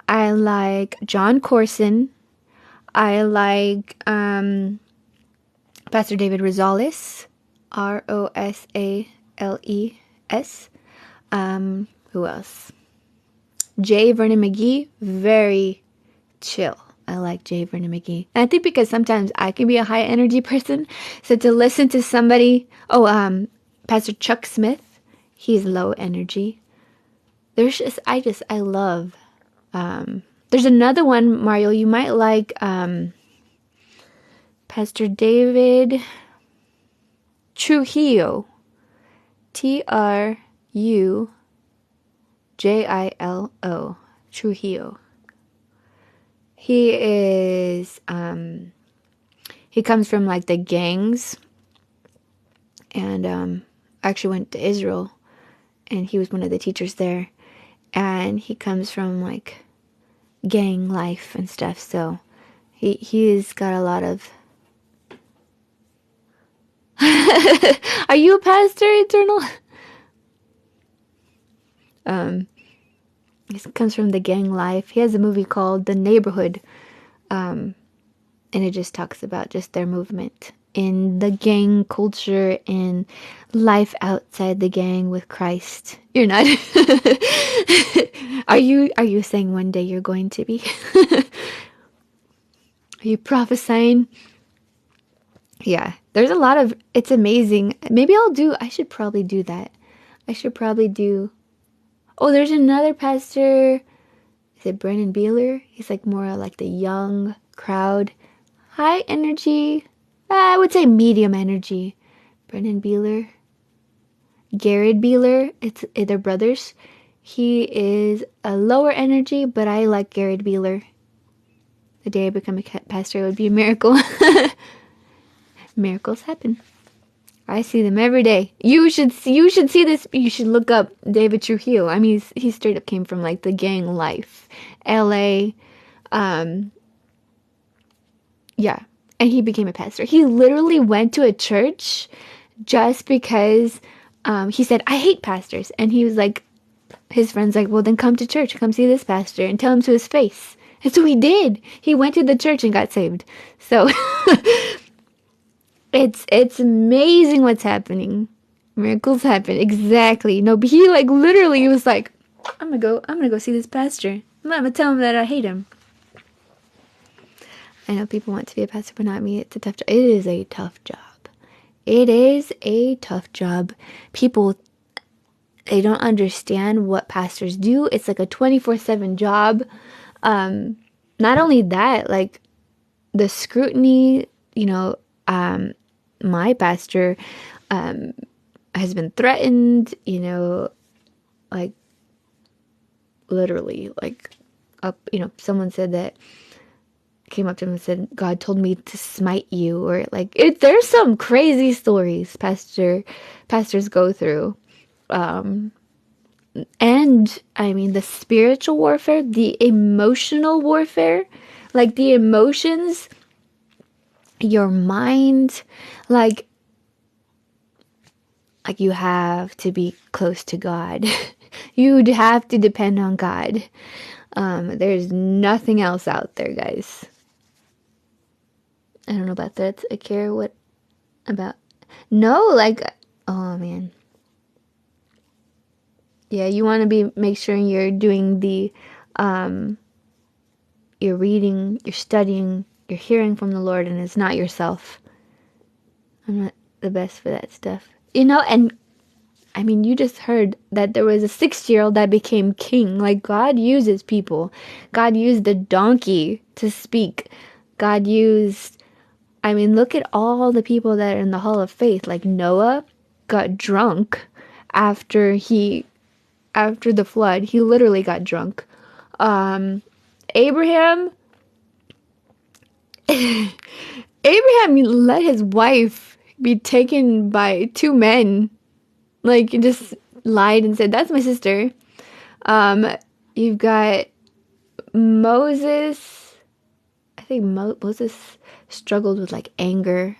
Speaker 1: I like John Corson. I like Pastor David Rosales, Rosales. Who else? J. Vernon McGee, very chill. I like J. Vernon McGee. And I think because sometimes I can be a high energy person, so to listen to somebody, Pastor Chuck Smith, he's low energy. I love, there's another one, Mario, you might like, Pastor David Trujillo, Trujillo, Trujillo. He is, he comes from like the gangs, and actually went to Israel, and he was one of the teachers there, and he comes from like gang life and stuff, so he's got a lot of are you a pastor, Eternal? He comes from the gang life. He has a movie called The Neighborhood, and it just talks about just their movement in the gang culture and life outside the gang with Christ. You're not. Are you saying one day you're going to be? Are you prophesying? Yeah, there's a lot of, it's amazing. Maybe I should probably do that. Oh, there's another pastor. Is it Brennan Beeler? He's like more like the young crowd. High energy. I would say medium energy. Brennan Beeler. Garrett Beeler. They're brothers. He is a lower energy, but I like Garrett Beeler. The day I become a pastor, it would be a miracle. Miracles happen. I see them every day. You should see this. You should look up David Trujillo. I mean, he straight up came from like the gang life, L.A. Yeah, and he became a pastor. He literally went to a church just because he said, "I hate pastors," and he was like, his friends like, "Well, then come to church. Come see this pastor and tell him to his face." And so he did. He went to the church and got saved. So. It's amazing what's happening. Miracles happen. Exactly. No, but he like literally was like, I'm gonna go see this pastor. I'm gonna tell him that I hate him. I know people want to be a pastor, but not me. It's a tough job. It is a tough job. It is a tough job. People, they don't understand what pastors do. It's like a 24/7 job. Not only that, like the scrutiny, my pastor has been threatened, like literally, like up, someone said that came up to him and said, God told me to smite you, or like there's some crazy stories pastors go through. And I mean, the spiritual warfare, the emotional warfare, like the emotions, your mind, like you have to be close to God. You'd have to depend on God. There's nothing else out there, guys. I don't know about that. I care what about. No, like, oh man. Yeah, you want to make sure you're doing you're reading, you're studying, you're hearing from the Lord, and it's not yourself. I'm not the best for that stuff. And I mean, you just heard that there was a 6-year-old that became king. Like, God uses people. God used the donkey to speak. God used, I mean, look at all the people that are in the Hall of Faith. Like, Noah got drunk after the flood. He literally got drunk. Abraham let his wife be taken by 2 men. Like, he just lied and said, that's my sister. You've got Moses. I think Moses struggled with, like, anger.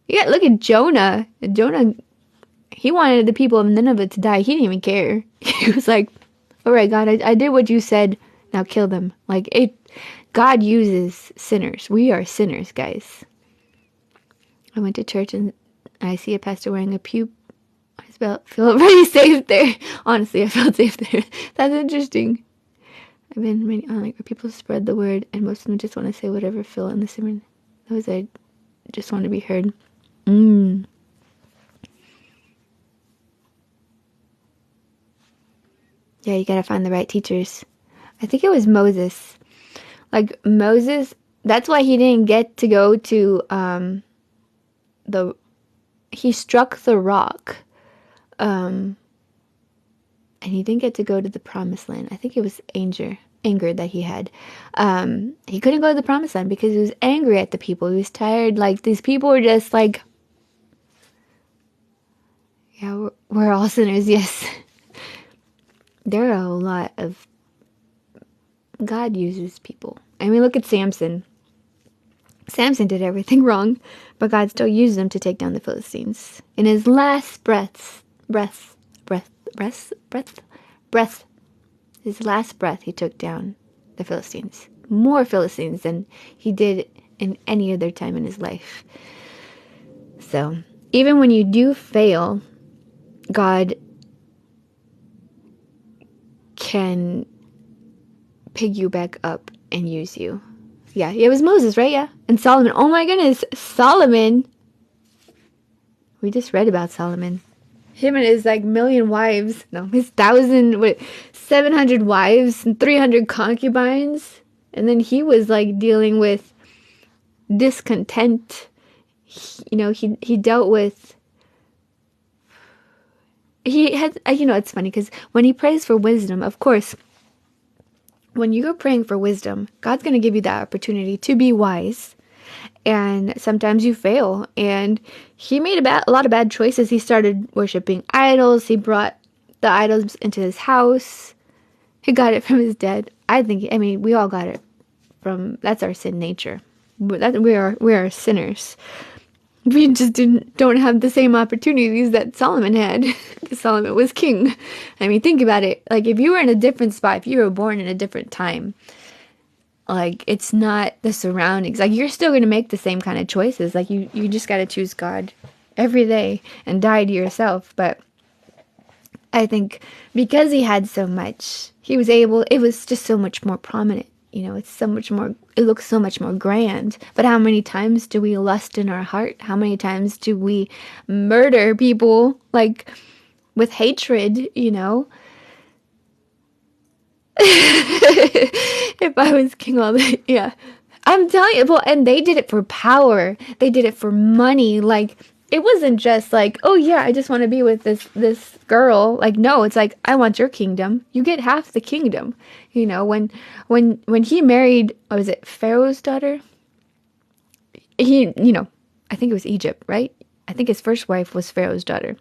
Speaker 1: Yeah, look at Jonah. Jonah, he wanted the people of Nineveh to die. He didn't even care. He was like, all right, God, I did what you said. Now kill them. Like, God uses sinners. We are sinners, guys. I went to church and I see a pastor wearing a pew. I feel pretty safe there. Honestly, I felt safe there. That's interesting. I've been where people spread the word, and most of them just want to say whatever feel in the sermon. Those I just want to be heard. Yeah, you gotta find the right teachers. I think it was Moses. Like, Moses, that's why he didn't get to go to he struck the rock. And he didn't get to go to the promised land. I think it was anger that he had. He couldn't go to the promised land because he was angry at the people. He was tired. Like, these people were just like, yeah, we're all sinners, yes. There are a lot of, God uses people. I mean, look at Samson. Samson did everything wrong, but God still used him to take down the Philistines. In his last breath, his last breath, he took down the Philistines. More Philistines than he did in any other time in his life. So, even when you do fail, God can pick you back up and use you. Yeah, it was Moses, right? Yeah. And Solomon. Oh my goodness, Solomon. We just read about Solomon. Him and his, like, million wives. No, his 700 wives and 300 concubines. And then he was, like, dealing with discontent. He dealt with... He had... it's funny because when he prays for wisdom, of course... When you're praying for wisdom, God's going to give you that opportunity to be wise. And sometimes you fail. And he made a lot of bad choices. He started worshiping idols. He brought the idols into his house. He got it from his dad. We all got it from, that's our sin nature. We are sinners. We just don't have the same opportunities that Solomon had. Solomon was king. I mean, think about it. Like, if you were in a different spot, if you were born in a different time, like, it's not the surroundings. Like, you're still going to make the same kind of choices. Like, you just got to choose God every day and die to yourself. But I think because he had so much, it was just so much more prominent. It looks so much more grand. But how many times do we lust in our heart? How many times do we murder people, like, with hatred, If I was king all day, yeah. I'm telling you, and they did it for power. They did it for money. Like, it wasn't just like, oh yeah, I just want to be with this girl. Like, no, it's like, I want your kingdom. You get half the kingdom. You know, when he married, what was it, Pharaoh's daughter? He, you know, I think it was Egypt, right? I think his first wife was Pharaoh's daughter.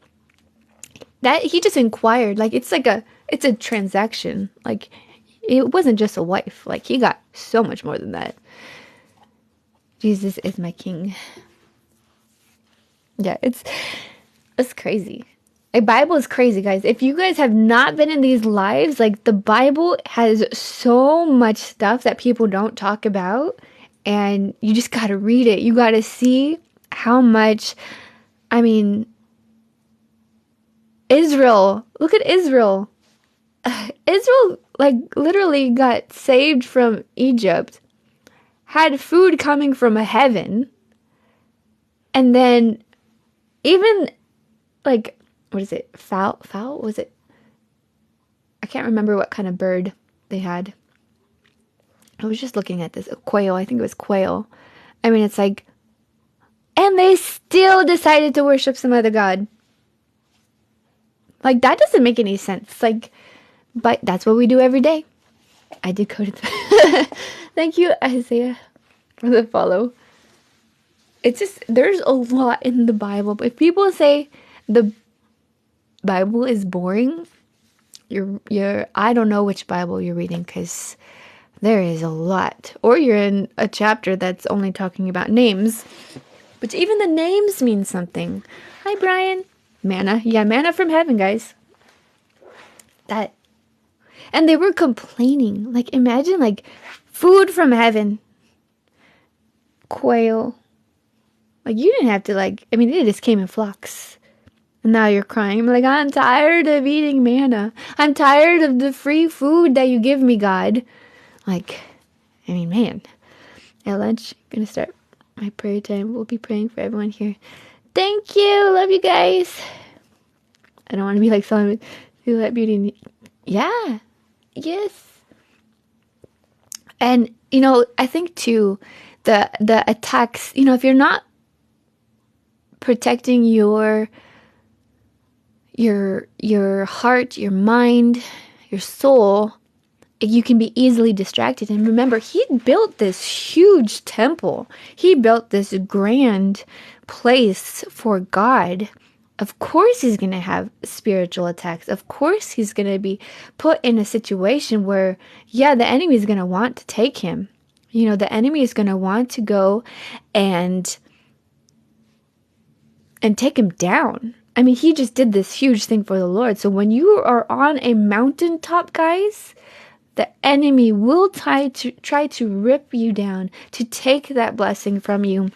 Speaker 1: That he just inquired, like it's a transaction. Like it wasn't just a wife. Like he got so much more than that. Jesus is my king. Yeah, it's crazy. The Bible is crazy, guys. If you guys have not been in these lives, like the Bible has so much stuff that people don't talk about, and you just got to read it. You got to see how much, I mean, Israel. Look at Israel. Israel, like, literally got saved from Egypt, had food coming from heaven, and then even, like, what is it? Fowl? Was it? I can't remember what kind of bird they had. I was just looking at this. A quail. I think it was quail. I mean, it's like, and they still decided to worship some other god. Like, that doesn't make any sense. Like, but that's what we do every day. I did go to Thank you, Isaiah, for the follow. It's just, there's a lot in the Bible. But if people say the Bible is boring, you're I don't know which Bible you're reading, because there is a lot. Or you're in a chapter that's only talking about names. But even the names mean something. Hi, Brian. Manna. Yeah, manna from heaven, guys. That. And they were complaining. Like, imagine, like, food from heaven. Quail. Like, you didn't have to, like, I mean, it just came in flocks. And now you're crying. I'm like, I'm tired of eating manna. I'm tired of the free food that you give me, God. Like, I mean, man. At lunch, I'm going to start my prayer time. We'll be praying for everyone here. Thank you. Love you guys. I don't want to be like someone who let beauty. Yeah. Yes. And, you know, I think too, the attacks, you know, if you're not protecting your heart, your mind, your soul, you can be easily distracted. And remember, he built this huge temple. He built this grand place for God. Of course he's going to have spiritual attacks. Of course he's going to be put in a situation where, yeah, the enemy is going to want to take him. You know, the enemy is going to want to go and take him down. I mean, he just did this huge thing for the Lord. So when you are on a mountaintop, guys, the enemy will try to rip you down, to take that blessing from you.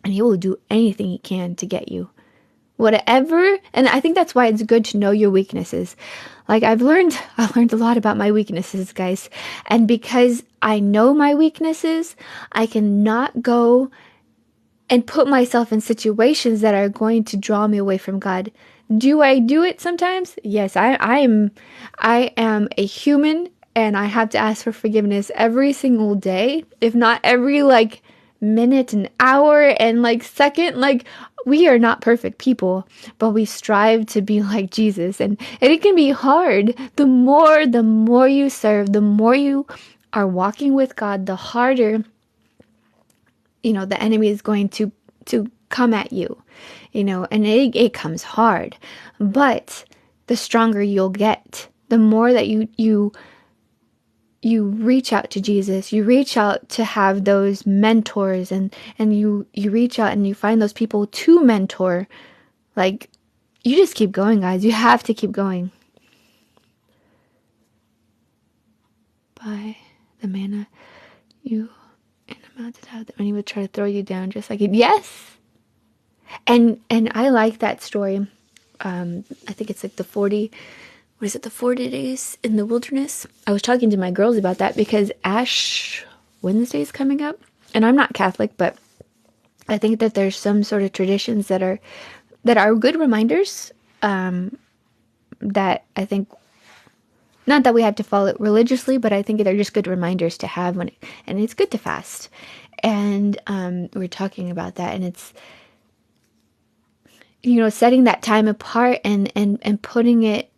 Speaker 1: And he will do anything he can to get you. Whatever. And I think that's why it's good to know your weaknesses. Like I've learned a lot about my weaknesses, guys. And because I know my weaknesses, I cannot go and put myself in situations that are going to draw me away from God. Do I do it sometimes? Yes, I am a human, and I have to ask for forgiveness every single day, if not every like minute, an hour, and like second. Like, we are not perfect people, but we strive to be like Jesus, and it can be hard. The more you serve, the more you are walking with God, the harder, you know, the enemy is going to come at you, you know, and it comes hard. But the stronger you'll get, the more that you reach out to Jesus, you reach out to have those mentors, and you reach out and you find those people to mentor. Like, you just keep going, guys. You have to keep going. By the manna you and the mountain out, when he would try to throw you down just like it. Yes. And I like that story. I think it's like the 40 days in the wilderness? I was talking to my girls about that because Ash Wednesday is coming up. And I'm not Catholic, but I think that there's some sort of traditions that are good reminders, that I think, not that we have to follow it religiously, but I think they're just good reminders to have and it's good to fast. And we're talking about that, and setting that time apart and putting it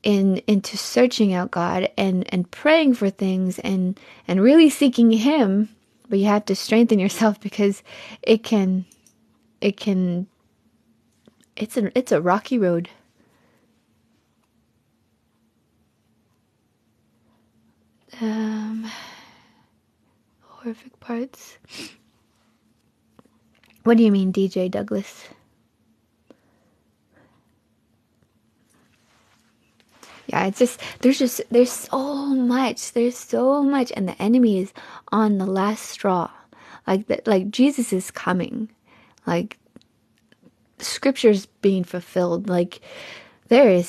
Speaker 1: into searching out God and praying for things and really seeking Him. But you have to strengthen yourself because it's a rocky road. Horrific parts. What do you mean, DJ Douglas? Yeah, it's just there's so much, and the enemy is on the last straw. Like Jesus is coming, like scripture's being fulfilled. Like they're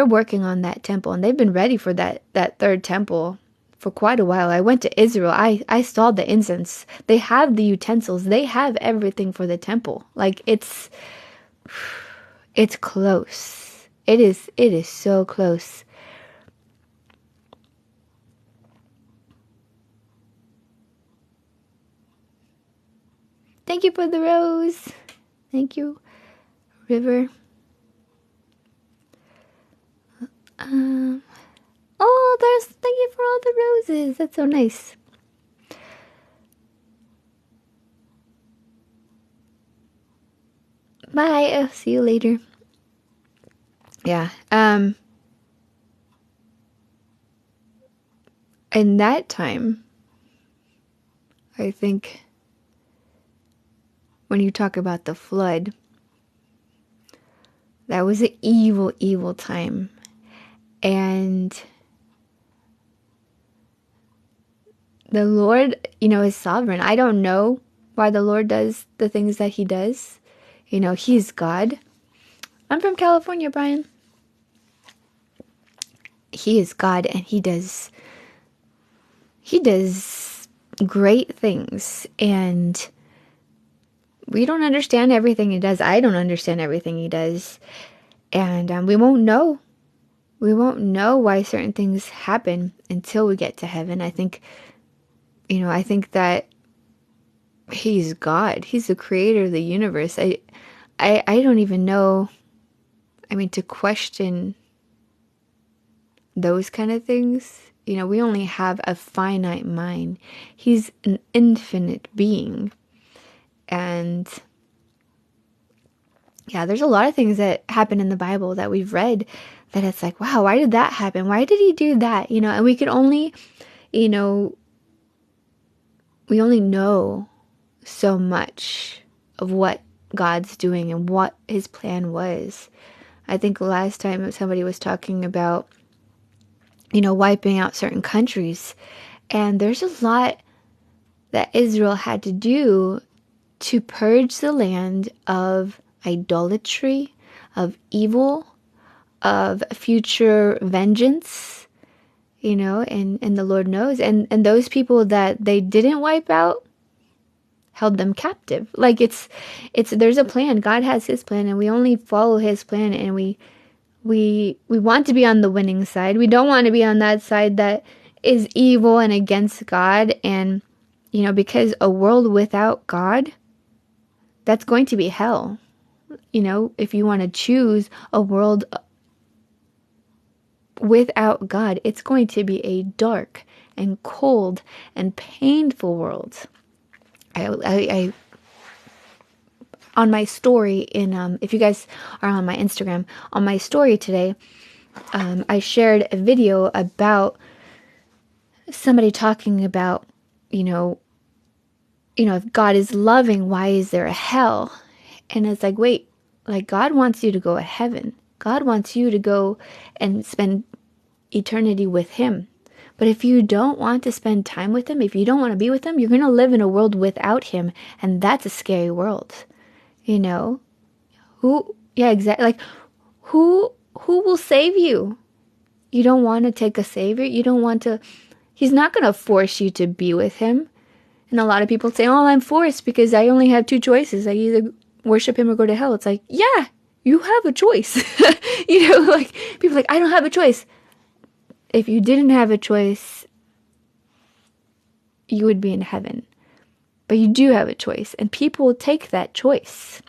Speaker 1: working on that temple, and they've been ready for that third temple for quite a while. I went to Israel. I saw the incense. They have the utensils. They have everything for the temple. Like it's close. It is so close. Thank you for the rose. Thank you, River. Thank you for all the roses. That's so nice. Bye. I'll see you later. Yeah. In that time, I think when you talk about the flood, that was an evil, evil time. And the Lord, is sovereign. I don't know why the Lord does the things that He does. He's God. I'm from California, Brian. He is God, and He does great things, and we don't understand everything He does. I don't understand everything He does, and we won't know. We won't know why certain things happen until we get to heaven. I think that He's God. He's the creator of the universe. I don't even know. To question those kind of things, we only have a finite mind. He's an infinite being. And yeah, there's a lot of things that happen in the Bible that we've read that it's like, wow, why did that happen? Why did He do that? And we could only, we only know so much of what God's doing and what His plan was. I think last time somebody was talking about, wiping out certain countries. And there's a lot that Israel had to do to purge the land of idolatry, of evil, of future vengeance, and the Lord knows. And those people that they didn't wipe out held them captive. Like there's a plan. God has His plan, and we only follow His plan, and we want to be on the winning side. We don't want to be on that side that is evil and against God. And, because a world without God, that's going to be hell. If you want to choose a world without God, it's going to be a dark and cold and painful world. I on my story if you guys are on my Instagram, on my story today, I shared a video about somebody talking about, if God is loving, why is there a hell? And it's like, wait, like God wants you to go to heaven. God wants you to go and spend eternity with Him. But if you don't want to spend time with Him, if you don't want to be with Him, you're going to live in a world without Him. And that's a scary world. Exactly. Like, who will save you? You don't want to take a savior. You don't want to, He's not going to force you to be with Him. And a lot of people say, oh, I'm forced because I only have two choices. I either worship Him or go to hell. It's like, yeah, you have a choice. Like people are like, I don't have a choice. If you didn't have a choice, you would be in heaven. But you do have a choice, and people will take that choice.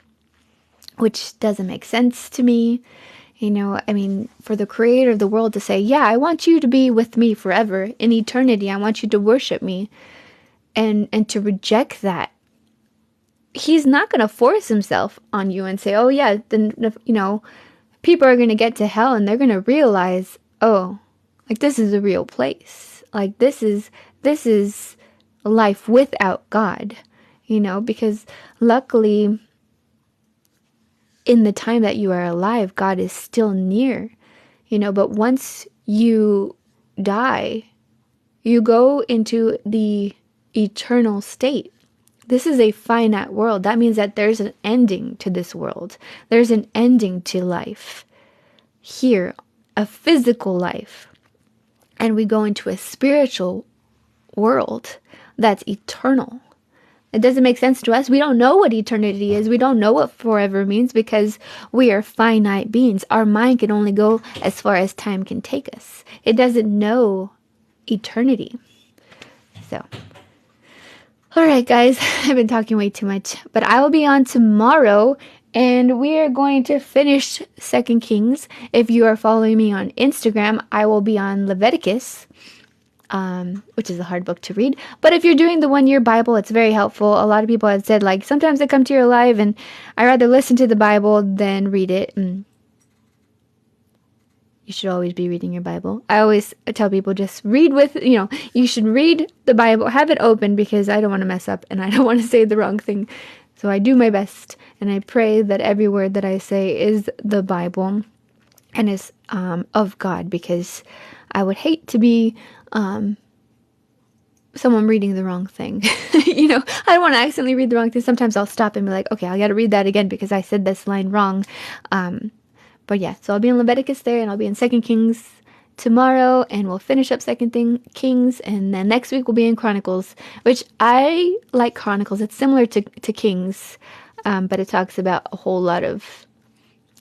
Speaker 1: which doesn't make sense to me. You know, I mean, for the creator of the world to say, yeah, I want you to be with me forever in eternity. I want you to worship me, and to reject that. He's not going to force himself on you and say, oh yeah, then, you know, people are going to get to hell and they're going to realize, oh, like this is a real place. Like this is life without God, you know, because luckily in the time that you are alive, God is still near, you know, but once you die, you go into the eternal state. This is a finite world. That means that there's an ending to this world. There's an ending to life here, a physical life. And we go into a spiritual world that's eternal. It doesn't make sense to us. We don't know what eternity is. We don't know what forever means because we are finite beings. Our mind can only go as far as time can take us. It doesn't know eternity. So, all right, guys, I've been talking way too much, but I will be on tomorrow and we are going to finish 2 Kings. If you are following me on Instagram, I will be on Leviticus, which is a hard book to read. But if you're doing the 1 year Bible, it's very helpful. A lot of people have said, like, sometimes I come to your live and I rather listen to the Bible than read it. And you should always be reading your Bible. I always tell people just read with, you know, you should read the Bible, have it open because I don't want to mess up and I don't want to say the wrong thing. So I do my best and I pray that every word that I say is the Bible and is of God, because I would hate to be someone reading the wrong thing. You know, I don't want to accidentally read the wrong thing. Sometimes I'll stop and be like, okay, I got to read that again because I said this line wrong. But yeah, so I'll be in Leviticus there and I'll be in 2 Kings tomorrow and we'll finish up 2 Kings, and then next week we'll be in Chronicles, which I like Chronicles. It's similar to Kings, but it talks about a whole lot of,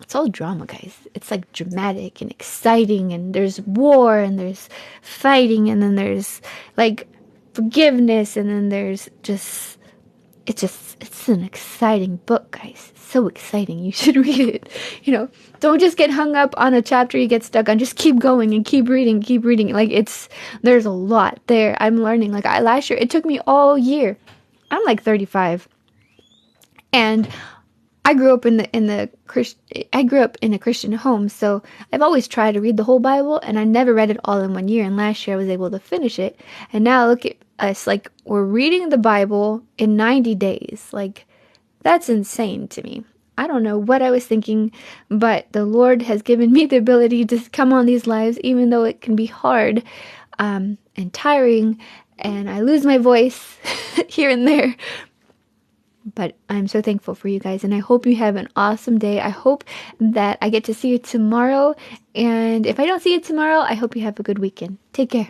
Speaker 1: it's all drama, guys. It's like dramatic and exciting, and there's war and there's fighting, and then there's like forgiveness, and then there's just, it's an exciting book, guys. It's so exciting. You should read it. You know, don't just get hung up on a chapter you get stuck on. Just keep going and keep reading. Like there's a lot there. I'm learning. Like last year, it took me all year. I'm like 35. And I grew up in a Christian home, so I've always tried to read the whole Bible, and I never read it all in 1 year. And last year I was able to finish it. And now look at us, like we're reading the Bible in 90 days. Like that's insane to me. I don't know what I was thinking, but the Lord has given me the ability to come on these lives, even though it can be hard and tiring, and I lose my voice here and there. But I'm so thankful for you guys, and I hope you have an awesome day. I hope that I get to see you tomorrow, and if I don't see you tomorrow, I hope you have a good weekend. Take care.